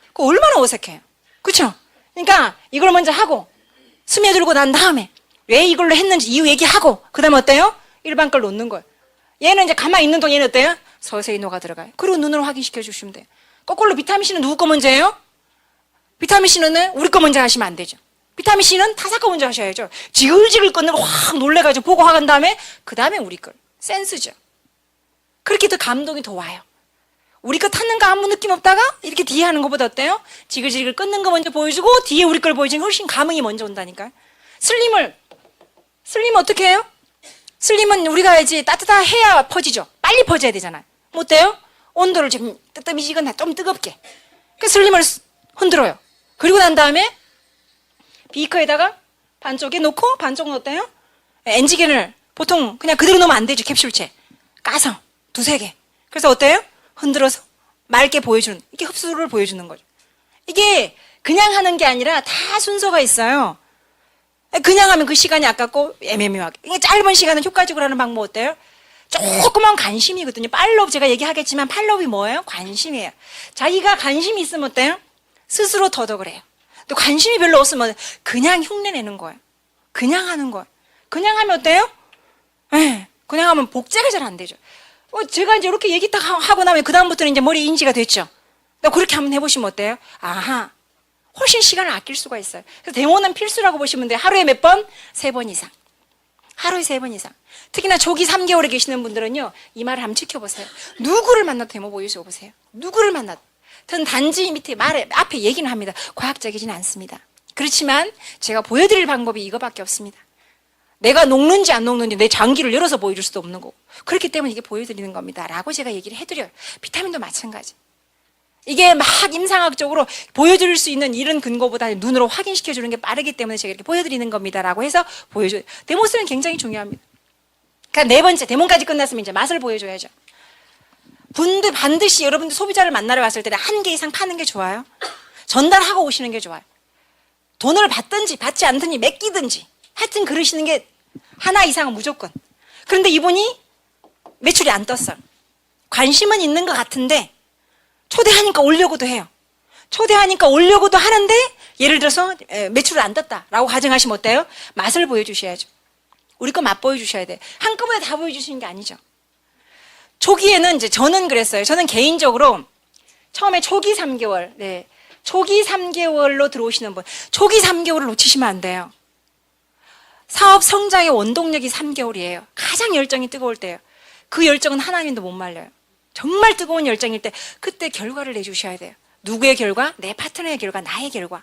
그거 얼마나 어색해요. 그쵸? 그러니까 이걸 먼저 하고 스며들고 난 다음에 왜 이걸로 했는지 이유 얘기하고 그 다음에 어때요? 일반 걸 놓는 거예요. 얘는 이제 가만히 있는 동안 얘는 어때요? 서서히 녹아 들어가요. 그리고 눈으로 확인시켜 주시면 돼요. 거꾸로 비타민C는 누구 거 먼저예요? 비타민C는 우리 거 먼저 하시면 안 되죠. 비타민C는 타사 거 먼저 하셔야죠. 지글지글 끓는 거 확 놀래가지고 보고 한 다음에 그 다음에 우리 걸. 센스죠. 그렇게 더 감동이 더 와요. 우리 거 탔는 거 아무 느낌 없다가 이렇게 뒤에 하는 것보다 어때요? 지글지글 끓는 거 먼저 보여주고 뒤에 우리 걸 보여주면 훨씬 감흥이 먼저 온다니까요. 슬림은 어떻게 해요? 슬림은 우리가 이제 따뜻해야 퍼지죠. 빨리 퍼져야 되잖아요. 뭐 어때요? 온도를 지금 뜨뜻미지근해 좀 뜨겁게. 그 슬림을 흔들어요. 그리고 난 다음에 비커에다가 반쪽에 놓고 반쪽은 어때요? 엔지겐을 보통 그냥 그대로 놓으면 안 되죠. 캡슐체. 까서 두세 개. 그래서 어때요? 흔들어서 맑게 보여주는, 이게 흡수를 보여주는 거죠. 이게 그냥 하는 게 아니라 다 순서가 있어요. 그냥 하면 그 시간이 아깝고 애매모호하게. 이게 짧은 시간은 효과적으로 하는 방법 어때요? 조그만 관심이거든요. 팔로우 제가 얘기하겠지만 팔로우이 뭐예요? 관심이에요. 자기가 관심이 있으면 어때요? 스스로 더덕을 해요. 또 관심이 별로 없으면 그냥 흉내내는 거예요. 그냥 하는 거예요. 그냥 하면 어때요? 그냥 하면 복제가 잘 안 되죠. 제가 이제 이렇게 얘기 딱 하고 나면 그다음부터는 이제 머리 인지가 됐죠. 그렇게 한번 해보시면 어때요? 아하. 훨씬 시간을 아낄 수가 있어요. 그래서 데모는 필수라고 보시면 돼요. 하루에 몇 번? 3번 이상. 하루에 3번 이상. 특히나 조기 3개월에 계시는 분들은요, 이 말을 한번 지켜보세요. 누구를 만나도 데모 보여줘 보세요. 누구를 만나도. 저는 단지 밑에 앞에 얘기는 합니다. 과학적이지는 않습니다. 그렇지만 제가 보여드릴 방법이 이거밖에 없습니다. 내가 녹는지 안 녹는지 내 장기를 열어서 보여줄 수도 없는 거고. 그렇기 때문에 이게 보여드리는 겁니다. 라고 제가 얘기를 해드려요. 비타민도 마찬가지. 이게 막 임상학적으로 보여드릴 수 있는 이런 근거보다 눈으로 확인시켜주는 게 빠르기 때문에 제가 이렇게 보여드리는 겁니다. 라고 해서 보여줘요. 데모스는 굉장히 중요합니다. 그러니까 네 번째, 데모까지 끝났으면 이제 맛을 보여줘야죠. 반드시 여러분들 소비자를 만나러 왔을 때는 한 개 이상 파는 게 좋아요. 전달하고 오시는 게 좋아요. 돈을 받든지 받지 않든지 맡기든지 하여튼 그러시는 게 하나 이상은 무조건. 그런데 이분이 매출이 안 떴어요. 관심은 있는 것 같은데 초대하니까 오려고도 해요. 초대하니까 오려고도 하는데 예를 들어서 매출을 안 떴다라고 가정하시면 어때요? 맛을 보여주셔야죠. 우리 거 맛 보여주셔야 돼요. 한꺼번에 다 보여주시는 게 아니죠. 초기에는 이제 저는 그랬어요. 저는 개인적으로 처음에 초기 3개월, 초기 3개월로 들어오시는 분, 초기 3개월을 놓치시면 안 돼요. 사업 성장의 원동력이 3개월이에요. 가장 열정이 뜨거울 때예요. 그 열정은 하나님도 못 말려요. 정말 뜨거운 열정일 때 그때 결과를 내주셔야 돼요. 누구의 결과? 내 파트너의 결과, 나의 결과.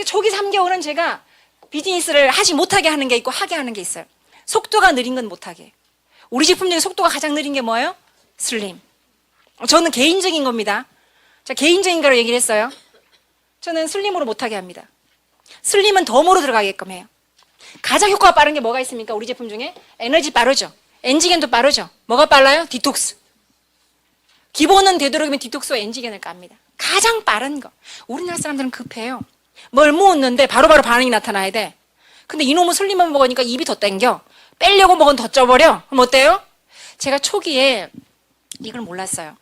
초기 3개월은 제가 비즈니스를 하지 못하게 하는 게 있고 하게 하는 게 있어요. 속도가 느린 건 못하게 해요. 우리 제품 중에 속도가 가장 느린 게 뭐예요? 슬림. 저는 개인적인 겁니다. 자, 개인적인 거로 얘기를 했어요. 저는 슬림으로 못하게 합니다. 슬림은 덤으로 들어가게끔 해요. 가장 효과가 빠른 게 뭐가 있습니까? 우리 제품 중에 에너지 빠르죠. 엔지겐도 빠르죠. 뭐가 빨라요? 디톡스. 기본은 되도록이면 디톡스와 엔지겐을 깝니다. 가장 빠른 거. 우리나라 사람들은 급해요. 뭘 먹었는데 바로바로 반응이 나타나야 돼. 근데 이놈은 슬림만 먹으니까 입이 더 땡겨. 빼려고 먹으면 더 쪄버려. 그럼 어때요? 제가 초기에 이걸 몰랐어요.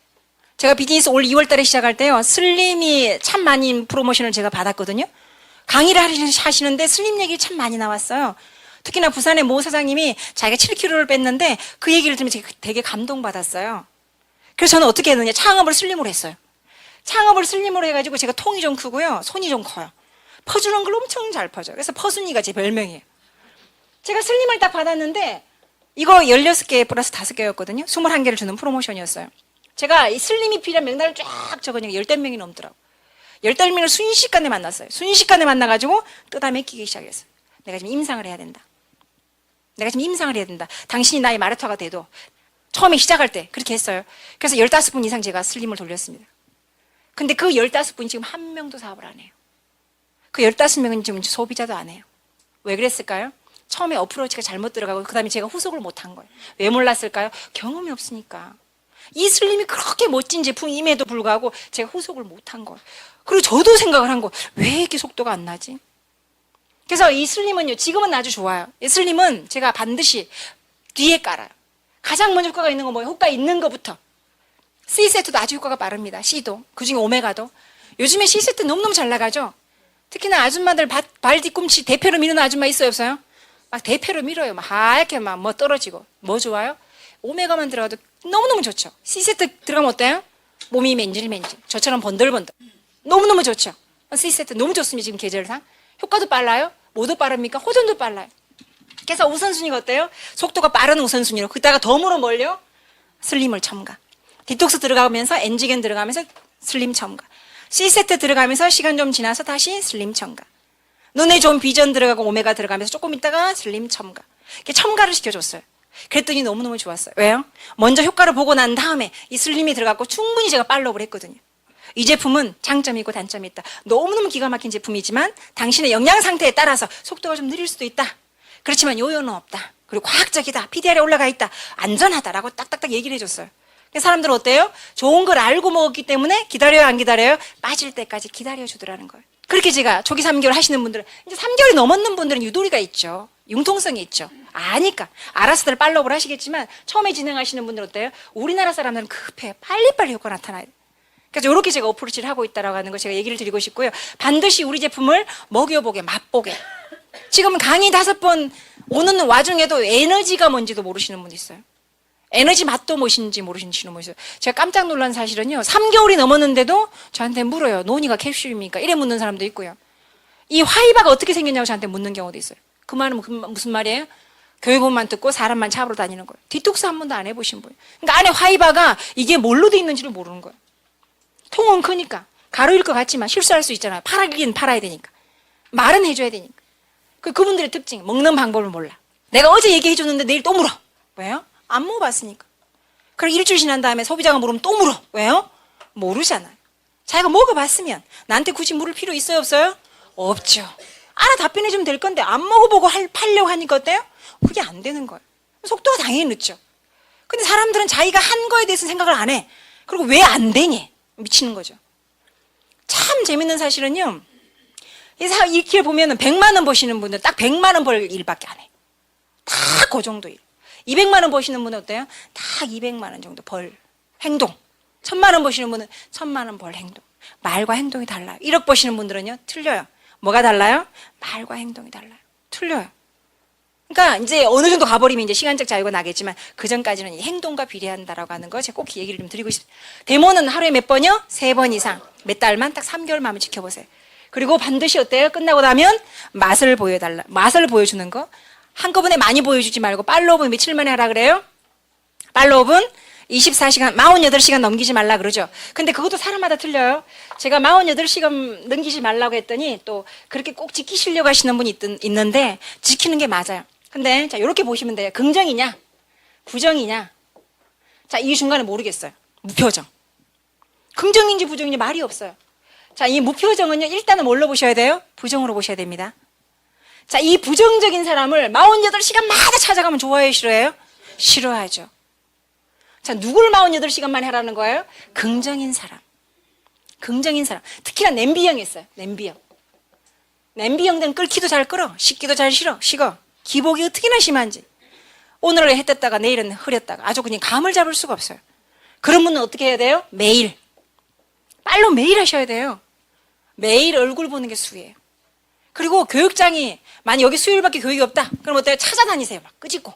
제가 비즈니스 올 2월 달에 시작할 때요. 슬림이 참 많이 프로모션을 제가 받았거든요. 강의를 하시는데 슬림 얘기 참 많이 나왔어요. 특히나 부산의 모 사장님이 자기가 7kg를 뺐는데 그 얘기를 들으면 제가 되게 감동받았어요. 그래서 저는 어떻게 했느냐. 창업을 슬림으로 했어요. 창업을 슬림으로 해가지고 제가 통이 좀 크고요. 손이 좀 커요. 퍼주는 걸 엄청 잘 퍼줘요. 그래서 퍼순이가 제 별명이에요. 제가 슬림을 딱 받았는데 이거 16개 플러스 5개였거든요. 21개를 주는 프로모션이었어요. 제가 이 슬림이 필요한 명단을 쫙 적으니까 10명이 넘더라고. 10명을 순식간에 만났어요. 순식간에 만나가지고 뜯어먹히기 시작했어요. 내가 지금 임상을 해야 된다. 내가 지금 임상을 해야 된다. 당신이 나의 마라토가 돼도 처음에 시작할 때 그렇게 했어요. 그래서 15분 이상 제가 슬림을 돌렸습니다. 근데 그 15분이 지금 한 명도 사업을 안 해요. 그 15명은 지금 소비자도 안 해요. 왜 그랬을까요? 처음에 어프로치가 잘못 들어가고 그 다음에 제가 후속을 못한 거예요. 왜 몰랐을까요? 경험이 없으니까. 이 슬림이 그렇게 멋진 제품임에도 불구하고 제가 후속을 못한 거예요. 그리고 저도 생각을 한 거, 왜 이렇게 속도가 안 나지? 그래서 이 슬림은요, 지금은 아주 좋아요. 이 슬림은 제가 반드시 뒤에 깔아요. 가장 먼저 효과가 있는 건 뭐예요? 효과 있는 것부터. C세트도 아주 효과가 빠릅니다. C도. 그중에 오메가도. 요즘에 C세트 너무너무 잘 나가죠? 특히나 아줌마들 발 뒤꿈치 대패로 미는 아줌마 있어요, 없어요? 막 대패로 밀어요. 막 하얗게 막 뭐 떨어지고. 뭐 좋아요? 오메가만 들어가도 너무너무 좋죠. C세트 들어가면 어때요? 몸이 맨질맨질. 저처럼 번들번들. 너무너무 좋죠. C세트 너무 좋습니다. 지금 계절상. 효과도 빨라요. 뭐도 빠릅니까? 호전도 빨라요. 그래서 우선순위가 어때요? 속도가 빠른 우선순위로. 그다가 덤으로 멀려 슬림을 첨가. 디톡스 들어가면서 엔지겐 들어가면서 슬림 첨가. C세트 들어가면서 시간 좀 지나서 다시 슬림 첨가. 눈에 좋은 비전 들어가고 오메가 들어가면서 조금 있다가 슬림 첨가. 이렇게 첨가를 시켜줬어요. 그랬더니 너무너무 좋았어요. 왜요? 먼저 효과를 보고 난 다음에 이 슬림이 들어갔고 충분히 제가 팔로우를 했거든요. 이 제품은 장점이 있고 단점이 있다. 너무너무 기가 막힌 제품이지만 당신의 영양 상태에 따라서 속도가 좀 느릴 수도 있다. 그렇지만 요요는 없다. 그리고 과학적이다. PDR에 올라가 있다. 안전하다라고 딱딱딱 얘기를 해줬어요. 사람들은 어때요? 좋은 걸 알고 먹었기 때문에 기다려요, 안 기다려요? 빠질 때까지 기다려주더라는 거예요. 그렇게 제가 초기 3개월 하시는 분들은 이제 3개월이 넘었는 분들은 유도리가 있죠. 융통성이 있죠. 아니까 알아서들 팔로우를 하시겠지만 처음에 진행하시는 분들은 어때요? 우리나라 사람들은 급해요. 빨리빨리 효과 나타나요. 그래서 이렇게 제가 어프로치를 하고 있다라고 하는 거 제가 얘기를 드리고 싶고요. 반드시 우리 제품을 먹여보게, 맛보게. 지금 강의 5번 오는 와중에도 에너지가 뭔지도 모르시는 분 있어요. 에너지 맛도 무엇인지 모르시는 분 있어요. 제가 깜짝 놀란 사실은요. 3개월이 넘었는데도 저한테 물어요. 논의가 캡슐입니까? 이래 묻는 사람도 있고요. 이 화이바가 어떻게 생겼냐고 저한테 묻는 경우도 있어요. 그 말은 무슨 말이에요? 교육원만 듣고 사람만 잡으러 다니는 거예요. 디톡스 한 번도 안 해보신 분. 그러니까 안에 화이바가 이게 뭘로 돼 있는지를 모르는 거예요. 통은 크니까 가루일 것 같지만 실수할 수 있잖아요. 팔긴 팔아야 되니까. 말은 해줘야 되니까. 그분들의 특징, 먹는 방법을 몰라. 내가 어제 얘기해 줬는데 내일 또 물어. 왜요? 안 먹어봤으니까. 그리고 일주일 지난 다음에 소비자가 물으면 또 물어. 왜요? 모르잖아요. 자기가 먹어봤으면 나한테 굳이 물을 필요 있어요, 없어요? 없죠. 알아 답변해주면 될 건데 안 먹어보고 팔려고 하니까 어때요? 그게 안 되는 거예요. 속도가 당연히 늦죠. 근데 사람들은 자기가 한 거에 대해서 생각을 안 해. 그리고 왜 안 되니? 미치는 거죠. 참 재밌는 사실은요. 이 길 보면은 100만 원 버시는 분들 딱 100만 원 벌 일밖에 안 해. 다 그 정도 일. 200만 원 버시는 분은 어때요? 딱 200만 원 정도 벌 행동. 1000만 원 버시는 분은 1000만 원 벌 행동. 말과 행동이 달라요. 1억 버시는 분들은요, 틀려요. 뭐가 달라요? 말과 행동이 달라요. 틀려요. 그러니까 이제 어느 정도 가버리면 이제 시간적 자유가 나겠지만 그 전까지는 이 행동과 비례한다라고 하는 거 제가 꼭 얘기를 좀 드리고 싶습니다. 데모는 하루에 몇 번이요? 3번 이상. 몇 달만 딱 3개월만 한번 지켜보세요. 그리고 반드시 어때요? 끝나고 나면 맛을 보여달라. 맛을 보여주는 거. 한꺼번에 많이 보여주지 말고 팔로우업은 며칠 만에 하라 그래요? 팔로우업은 24시간, 48시간 넘기지 말라 그러죠. 근데 그것도 사람마다 틀려요. 제가 48시간 넘기지 말라고 했더니 또 그렇게 꼭 지키시려고 하시는 분이 있는데 지키는 게 맞아요. 근데 자, 이렇게 보시면 돼요. 긍정이냐? 부정이냐? 자, 이 중간에 모르겠어요. 무표정. 긍정인지 부정인지 말이 없어요. 자, 이 무표정은요, 일단은 뭘로 보셔야 돼요? 부정으로 보셔야 됩니다. 자, 이 부정적인 사람을 48시간마다 찾아가면 좋아해요, 싫어해요? 싫어하죠. 자, 누굴 48시간만 하라는 거예요? 긍정인 사람. 긍정인 사람. 특히나 냄비형이 있어요. 냄비형. 냄비형들은 끓기도 잘 끓어. 식기도 잘 식어. 기복이 어떻게나 심한지. 오늘은 해 떴다가 내일은 흐렸다가 아주 그냥 감을 잡을 수가 없어요. 그런 분은 어떻게 해야 돼요? 매일. 빨로 매일 하셔야 돼요. 매일 얼굴 보는 게 수예요. 그리고 교육장이 만약 여기 수요일밖에 교육이 없다. 그럼 어때요? 찾아다니세요. 막 끄집고.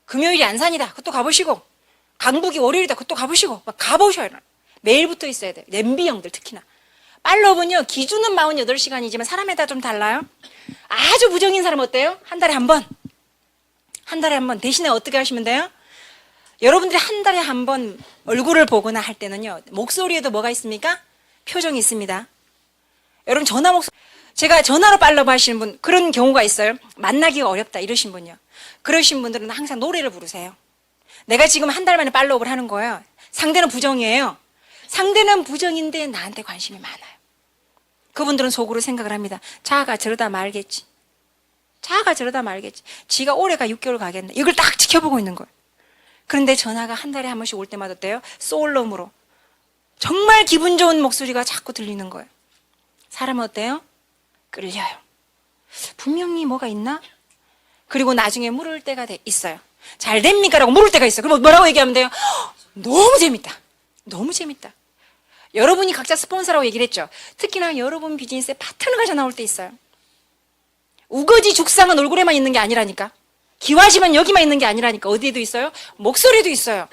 금요일이 안산이다. 그것도 가보시고. 강북이 월요일이다. 그것도 가보시고. 막 가보셔요. 매일 붙어 있어야 돼요. 냄비형들 특히나. 팔로업은요, 기준은 48시간이지만 사람에 따라 좀 달라요. 아주 부정인 사람 어때요? 한 달에 한 번. 한 달에 한 번. 대신에 어떻게 하시면 돼요? 여러분들이 한 달에 한 번 얼굴을 보거나 할 때는요, 목소리에도 뭐가 있습니까? 표정이 있습니다. 여러분 제가 전화로 팔로업 하시는 분, 그런 경우가 있어요. 만나기가 어렵다 이러신 분요. 그러신 분들은 항상 노래를 부르세요. 내가 지금 한 달 만에 팔로업을 하는 거예요. 상대는 부정이에요. 상대는 부정인데 나한테 관심이 많아요. 그분들은 속으로 생각을 합니다. 자가 저러다 말겠지. 자가 저러다 말겠지. 지가 올해가 6개월 가겠네. 이걸 딱 지켜보고 있는 거예요. 그런데 전화가 한 달에 한 번씩 올 때마다 어때요? 소울럼으로 정말 기분 좋은 목소리가 자꾸 들리는 거예요. 사람은 어때요? 끌려요. 분명히 뭐가 있나? 그리고 나중에 물을 때가 있어요. 잘 됩니까? 라고 물을 때가 있어요. 그럼 뭐라고 얘기하면 돼요? 너무 재밌다. 너무 재밌다. 여러분이 각자 스폰서라고 얘기를 했죠. 특히나 여러분 비즈니스에 파트너가 전화 올 때 있어요. 우거지 죽상은 얼굴에만 있는 게 아니라니까. 기와지만 여기만 있는 게 아니라니까. 어디에도 있어요? 목소리도 있어요.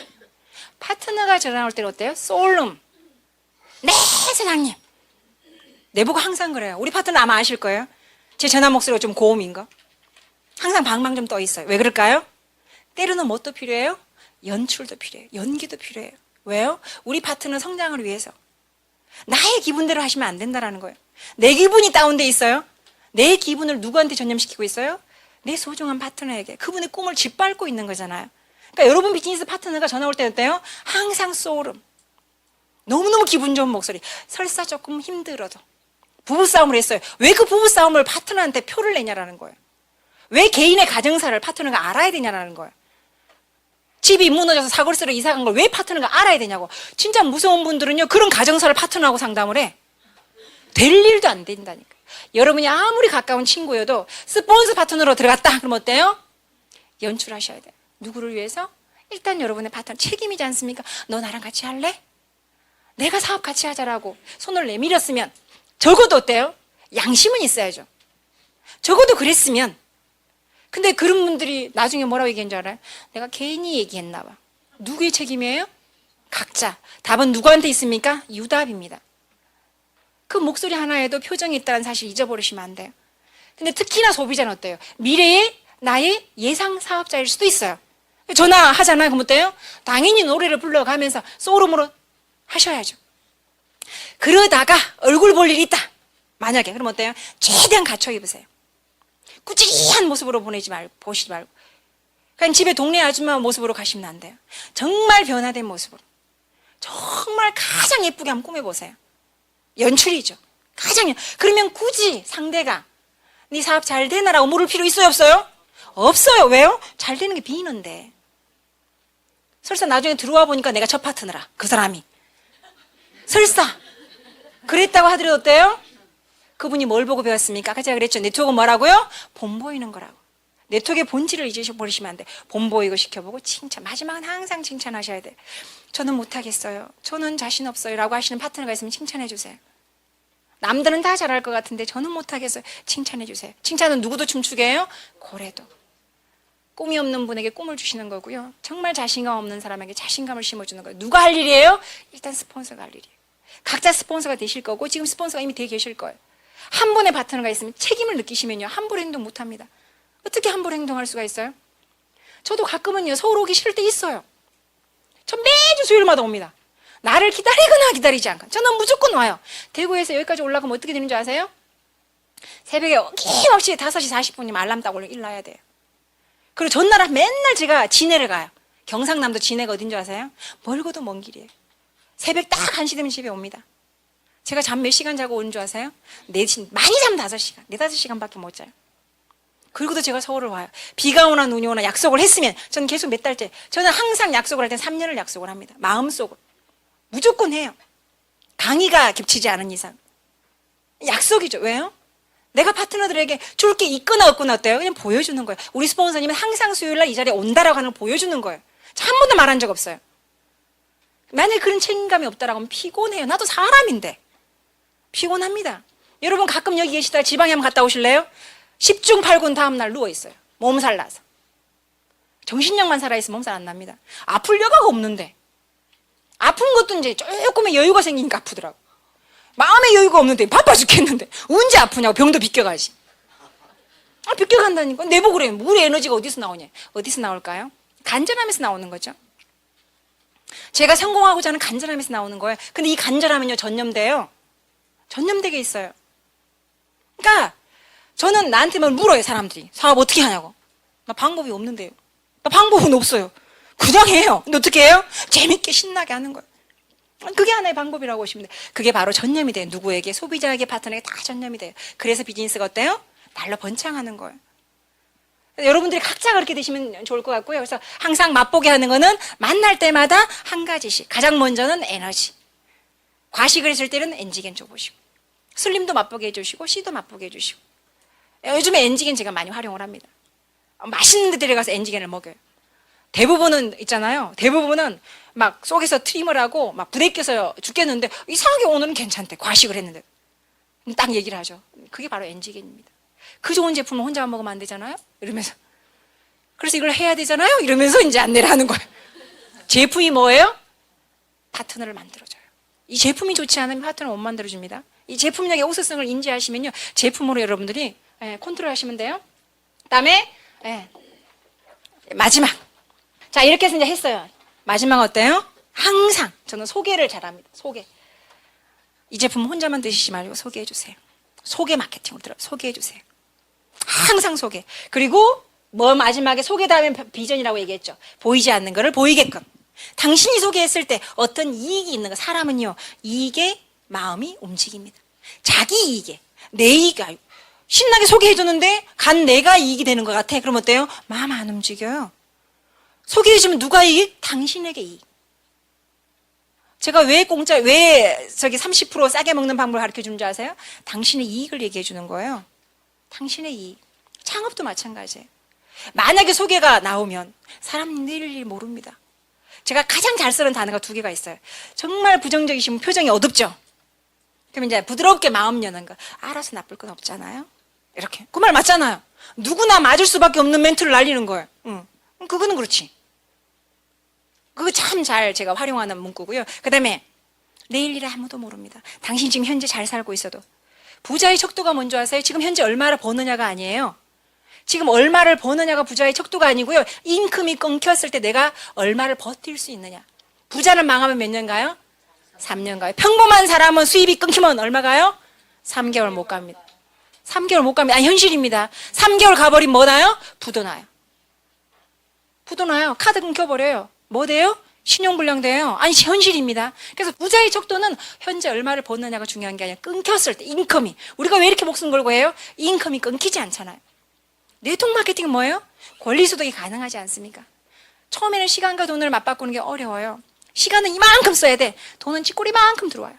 파트너가 전화 올 때는 어때요? 소울룸. 네, 사장님. 내보고 항상 그래요. 우리 파트너 아마 아실 거예요. 제 전화 목소리가 좀 고음인 거. 항상 방방 좀 떠 있어요. 왜 그럴까요? 때로는 뭣도 필요해요? 연출도 필요해요. 연기도 필요해요. 왜요? 우리 파트너 성장을 위해서. 나의 기분대로 하시면 안 된다는 거예요. 내 기분이 다운돼 있어요. 내 기분을 누구한테 전념시키고 있어요? 내 소중한 파트너에게. 그분의 꿈을 짓밟고 있는 거잖아요. 그러니까 여러분 비즈니스 파트너가 전화 올 때 어때요? 항상 소름. 너무너무 기분 좋은 목소리. 설사 조금 힘들어도. 부부싸움을 했어요. 왜 그 부부싸움을 파트너한테 표를 내냐라는 거예요. 왜 개인의 가정사를 파트너가 알아야 되냐라는 거예요. 집이 무너져서 사골세로 이사간 걸 왜 파트너가 알아야 되냐고. 진짜 무서운 분들은요, 그런 가정사를 파트너하고 상담을 해. 될 일도 안 된다니까. 여러분이 아무리 가까운 친구여도 스폰서 파트너로 들어갔다. 그럼 어때요? 연출하셔야 돼요. 누구를 위해서? 일단 여러분의 파트너 책임이지 않습니까? 너 나랑 같이 할래? 내가 사업 같이 하자라고 손을 내밀었으면 적어도 어때요? 양심은 있어야죠. 적어도 그랬으면. 근데 그런 분들이 나중에 뭐라고 얘기한 줄 알아요? 내가 괜히 얘기했나 봐. 누구의 책임이에요? 각자. 답은 누구한테 있습니까? 유답입니다. 그 목소리 하나에도 표정이 있다는 사실 잊어버리시면 안 돼요. 근데 특히나 소비자는 어때요? 미래의 나의 예상 사업자일 수도 있어요. 전화하잖아요. 그럼 어때요? 당연히 노래를 불러가면서 소름으로 하셔야죠. 그러다가 얼굴 볼 일이 있다. 만약에 그럼 어때요? 최대한 갖춰 입으세요. 꾸지한 모습으로 보시지 말고. 그냥 집에 동네 아줌마 모습으로 가시면 안 돼요. 정말 변화된 모습으로. 정말 가장 예쁘게 한번 꾸며보세요. 연출이죠. 그러면 굳이 상대가 네 사업 잘 되나라고 물을 필요 있어요, 없어요? 없어요. 왜요? 잘 되는 게 비는데. 설사 나중에 들어와 보니까 내가 첫 파트너라. 그 사람이. 설사. 그랬다고 하더라도 어때요? 그분이 뭘 보고 배웠습니까? 아까 제가 그랬죠. 네트워크는 뭐라고요? 본보이는 거라고. 네트워크의 본질을 잊어버리시면 안 돼. 본보이고 시켜보고 칭찬. 마지막은 항상 칭찬하셔야 돼. 저는 못하겠어요. 저는 자신 없어요. 라고 하시는 파트너가 있으면 칭찬해 주세요. 남들은 다 잘할 것 같은데 저는 못하겠어요. 칭찬해 주세요. 칭찬은 누구도 춤추게 해요? 고래도. 꿈이 없는 분에게 꿈을 주시는 거고요. 정말 자신감 없는 사람에게 자신감을 심어주는 거예요. 누가 할 일이에요? 일단 스폰서가 할 일이에요. 각자 스폰서가 되실 거고 지금 스폰서가 이미 되어 계실 거예요. 한 분의 파트너가 있으면 책임을 느끼시면요. 함부로 행동 못합니다. 어떻게 함부로 행동할 수가 있어요? 저도 가끔은요. 서울 오기 싫을 때 있어요. 저 매주 수요일마다 옵니다. 나를 기다리거나 기다리지 않고 저는 무조건 와요. 대구에서 여기까지 올라가면 어떻게 되는 줄 아세요? 새벽에 어김없이 5시 40분이면 알람 딱 올려 일어나야 돼요. 그리고 전날은 맨날 제가 진해를 가요. 경상남도 진해가 어딘 줄 아세요? 멀고도 먼 길이에요. 새벽 딱 1시 되면 집에 옵니다. 제가 잠 몇 시간 자고 오는 줄 아세요? 많이 잠 5시간, 4, 5시간밖에 못 자요. 그리고도 제가 서울을 와요. 비가 오나 눈이 오나 약속을 했으면 저는 계속 몇 달째, 저는 항상 약속을 할 땐 3년을 약속을 합니다. 마음속으로. 무조건 해요. 강의가 겹치지 않은 이상. 약속이죠. 왜요? 내가 파트너들에게 줄 게 있거나 없거나 어때요? 그냥 보여주는 거예요. 우리 스폰서님은 항상 수요일날 이 자리에 온다라고 하는 걸 보여주는 거예요. 한 번도 말한 적 없어요. 만약에 그런 책임감이 없다라고 하면 피곤해요. 나도 사람인데. 피곤합니다. 여러분 가끔 여기 계시다가 지방에 한번 갔다 오실래요? 10중 8군 다음날 누워있어요. 몸살 나서. 정신력만 살아있으면 몸살 안 납니다. 아플 여가가 없는데. 아픈 것도 이제 조금의 여유가 생기니까 아프더라고. 마음의 여유가 없는데 바빠 죽겠는데 언제 아프냐고 병도 비껴가지. 비껴간다니까. 내보고 그래. 물의 에너지가 어디서 나오냐. 어디서 나올까요? 간절함에서 나오는 거죠. 제가 성공하고자 하는 간절함에서 나오는 거예요. 근데 이 간절함은요, 전념돼요. 전념되게 있어요. 그러니까 저는 나한테만 물어요, 사람들이. 사업 어떻게 하냐고. 나 방법이 없는데요. 나 방법은 없어요. 그냥 해요. 근데 어떻게 해요? 재밌게 신나게 하는 거예요. 그게 하나의 방법이라고 보시면 돼요. 그게 바로 전념이 돼요. 누구에게? 소비자에게, 파트너에게 다 전념이 돼요. 그래서 비즈니스가 어때요? 날로 번창하는 거예요. 여러분들이 각자 그렇게 되시면 좋을 것 같고요. 그래서 항상 맛보게 하는 거는 만날 때마다 한 가지씩. 가장 먼저는 에너지. 과식을 했을 때는 엔지겐 줘보시고, 슬림도 맛보게 해주시고, C도 맛보게 해주시고. 요즘에 엔지겐 제가 많이 활용을 합니다. 맛있는 데들에 가서 엔지겐을 먹여요. 대부분은 있잖아요. 대부분은 막 속에서 트림을 하고 막 부대껴서 죽겠는데 이상하게 오늘은 괜찮대. 과식을 했는데. 딱 얘기를 하죠. 그게 바로 엔지겐입니다. 그 좋은 제품을 혼자만 먹으면 안 되잖아요? 이러면서. 그래서 이걸 해야 되잖아요? 이러면서 이제 안내를 하는 거예요. 제품이 뭐예요? 파트너를 만들어줘요. 이 제품이 좋지 않으면 파트너를 못 만들어줍니다. 이 제품력의 우수성을 인지하시면요, 제품으로 여러분들이 컨트롤 하시면 돼요. 그 다음에 마지막. 자, 이렇게 해서 이제 했어요. 마지막 어때요? 항상 저는 소개를 잘합니다. 소개. 이 제품 혼자만 드시지 말고 소개해 주세요. 소개 마케팅으로 들어요. 소개해 주세요. 항상 소개. 그리고 뭐 마지막에 소개 다음에 비전이라고 얘기했죠. 보이지 않는 거를 보이게끔. 당신이 소개했을 때 어떤 이익이 있는 거. 사람은요, 이익에 마음이 움직입니다. 자기 이익에, 내 이익이 아니고. 신나게 소개해줬는데 간 내가 이익이 되는 것 같아. 그럼 어때요? 마음 안 움직여요. 소개해주면 누가 이익? 당신에게 이익. 제가 왜 30% 싸게 먹는 방법을 가르쳐 주는 줄 아세요? 당신의 이익을 얘기해 주는 거예요. 당신의 이익. 창업도 마찬가지예요. 만약에 소개가 나오면 사람 내릴 일 모릅니다. 제가 가장 잘 쓰는 단어가 2개가 있어요. 정말 부정적이시면 표정이 어둡죠? 그럼 이제 부드럽게 마음 여는 거. 알아서 나쁠 건 없잖아요? 이렇게. 그 말 맞잖아요. 누구나 맞을 수밖에 없는 멘트를 날리는 거예요. 그거는 그렇지. 그거 참 잘 제가 활용하는 문구고요. 그 다음에 내일 일을 아무도 모릅니다. 당신 지금 현재 잘 살고 있어도. 부자의 척도가 뭔지 아세요? 지금 현재 얼마를 버느냐가 아니에요. 지금 얼마를 버느냐가 부자의 척도가 아니고요. 인컴이 끊겼을 때 내가 얼마를 버틸 수 있느냐. 부자는 망하면 몇 년 가요? 3년 가요. 평범한 사람은 수입이 끊기면 얼마 가요? 3개월 못 갑니다. 3개월 못 갑니다. 아니, 현실입니다. 3개월 가버리면 뭐 나요? 부도 나요. 부도 나요. 카드 끊겨버려요. 뭐 돼요? 신용불량 돼요. 아니, 현실입니다. 그래서 부자의 척도는 현재 얼마를 버느냐가 중요한 게 아니라 끊겼을 때, 인컴이. 우리가 왜 이렇게 목숨 걸고 해요? 인컴이 끊기지 않잖아요. 네트워크 마케팅은 뭐예요? 권리 소득이 가능하지 않습니까? 처음에는 시간과 돈을 맞바꾸는 게 어려워요. 시간은 이만큼 써야 돼. 돈은 쥐꼬리만큼 들어와요.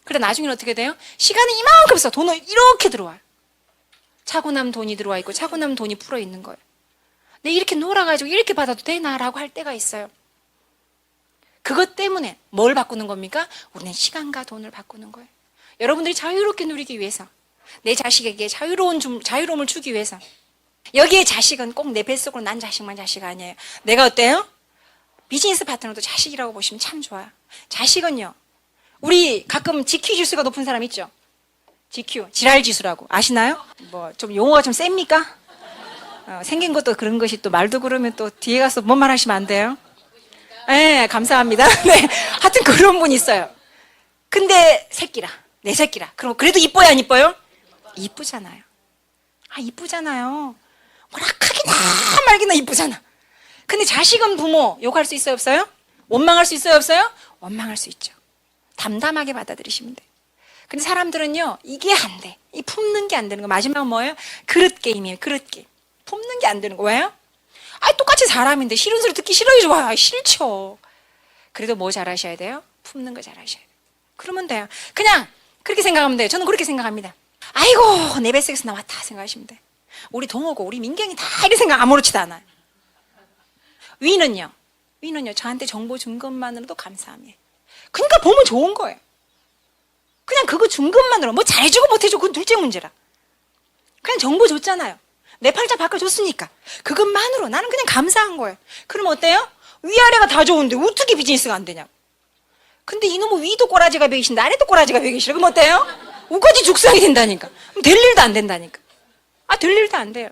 그래 나중에는 어떻게 돼요? 시간은 이만큼 써. 돈은 이렇게 들어와요. 차고 나면 돈이 들어와 있고 차고 나면 돈이 풀어 있는 거예요. 내 이렇게 놀아가지고 이렇게 받아도 되나? 라고 할 때가 있어요. 그것 때문에 뭘 바꾸는 겁니까? 우리는 시간과 돈을 바꾸는 거예요. 여러분들이 자유롭게 누리기 위해서, 내 자식에게 자유로움을 주기 위해서. 여기에 자식은 꼭 내 뱃속으로 난 자식만 자식 아니에요. 내가 어때요? 비즈니스 파트너도 자식이라고 보시면 참 좋아요. 자식은요, 우리 가끔 GQ 지수가 높은 사람 있죠? GQ, 지랄 지수라고. 아시나요? 뭐, 좀 용어가 좀 셉니까? 생긴 것도 그런 것이 또 말도 그러면 또 뒤에 가서 뭔 말 하시면 안 돼요? 네, 감사합니다. 네. 하여튼 그런 분 있어요. 근데 새끼라. 내 새끼라. 그럼 그래도 이뻐요, 안 이뻐요? 이쁘잖아요. 아, 이쁘잖아요. 뭐라카기나 말기나 이쁘잖아. 근데 자식은 부모 욕할 수 있어요, 없어요? 원망할 수 있어요, 없어요? 원망할 수 있죠. 담담하게 받아들이시면 돼요. 근데 사람들은요, 이게 안 돼. 이 품는 게 안 되는 거. 마지막은 뭐예요? 그릇 게임이에요, 그릇 게임. 품는 게 안 되는 거예요? 아, 똑같이 사람인데 싫은 소리 듣기 싫어요, 좋아요? 싫죠. 그래도 뭐 잘하셔야 돼요? 품는 거 잘하셔야 돼요. 그러면 돼요. 그냥 그렇게 생각하면 돼요. 저는 그렇게 생각합니다. 아이고, 내 뱃속에서 나왔다 생각하시면 돼요. 우리 동호고 우리 민경이 다 이렇게 생각 아무렇지도 않아요. 위는요, 저한테 정보 준 것만으로도 감사합니다. 그러니까 보면 좋은 거예요. 그냥 그거 준 것만으로 뭐 잘해주고 못해주고 그건 둘째 문제라. 그냥 정보 줬잖아요. 내 팔자 바꿔줬으니까 그것만으로 나는 그냥 감사한 거예요. 그럼 어때요? 위아래가 다 좋은데 어떻게 비즈니스가 안 되냐고. 근데 이놈의 위도 꼬라지가 100이신데 아래도 꼬라지가 100이시라. 그럼 어때요? 우거지 죽상이 된다니까. 그럼 될 일도 안 된다니까. 될 일도 안 돼요.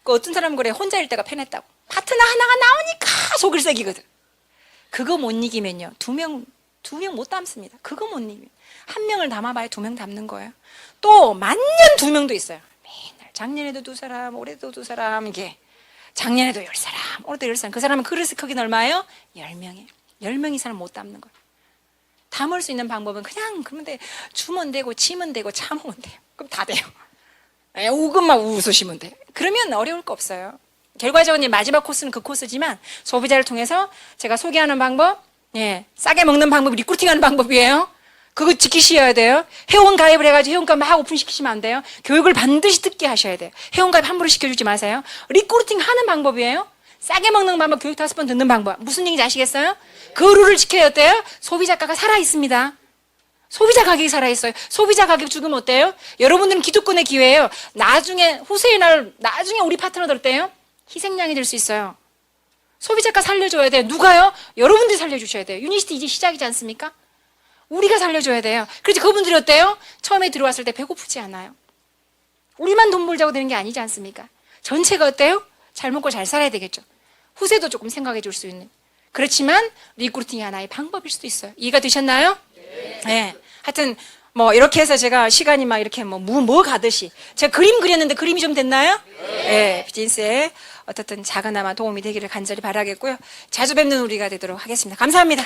그 어떤 사람은 그래, 혼자일 때가 편했다고. 파트너 하나가 나오니까 속을 새기거든. 그거 못 이기면요, 두 명 못 담습니다. 그거 못 이기면. 한 명을 담아봐야 2명 담는 거예요. 또 만년 2명도 있어요. 맨날 작년에도 2사람, 올해도 2사람, 이게 작년에도 10사람, 올해도 10사람. 그 사람은 그릇의 크기는 얼마예요? 10명이에요. 10명 이상은 못 담는 거예요. 담을 수 있는 방법은 그냥 그러면 돼. 주면 되고 치면 되고 참으면 돼요. 그럼 다 돼요. 우금만 웃으시면 돼. 그러면 어려울 거 없어요. 결과적으로 마지막 코스는 그 코스지만 소비자를 통해서 제가 소개하는 방법, 싸게 먹는 방법, 리크루팅하는 방법이에요. 그거 지키셔야 돼요. 회원 가입을 해가지고 회원가입 막 오픈시키시면 안 돼요. 교육을 반드시 듣게 하셔야 돼요. 회원가입 함부로 시켜주지 마세요. 리크루팅 하는 방법이에요. 싸게 먹는 방법, 교육 5번 듣는 방법. 무슨 얘기인지 아시겠어요? 그 룰을 지켜야 어때요? 소비자가가 살아있습니다. 소비자 가격이 살아있어요. 소비자 가격 죽으면 어때요? 여러분들은 기득권의 기회예요. 나중에 후세의 날, 나중에 우리 파트너들 어때요? 희생양이 될 수 있어요. 소비자가 살려줘야 돼요. 누가요? 여러분들이 살려주셔야 돼요. 유니시티 이제 시작이지 않습니까? 우리가 살려줘야 돼요. 그래서 그분들이 어때요? 처음에 들어왔을 때 배고프지 않아요. 우리만 돈 벌자고 되는 게 아니지 않습니까? 전체가 어때요? 잘 먹고 잘 살아야 되겠죠. 후세도 조금 생각해 줄 수 있는. 그렇지만 리크루팅이 하나의 방법일 수도 있어요. 이해가 되셨나요? 네. 하여튼 뭐 이렇게 해서 제가 시간이 막 이렇게 뭐 가듯이 제가 그림 그렸는데 그림이 좀 됐나요? 네. 비즈니스에 어떻든 작은나마 도움이 되기를 간절히 바라겠고요. 자주 뵙는 우리가 되도록 하겠습니다. 감사합니다.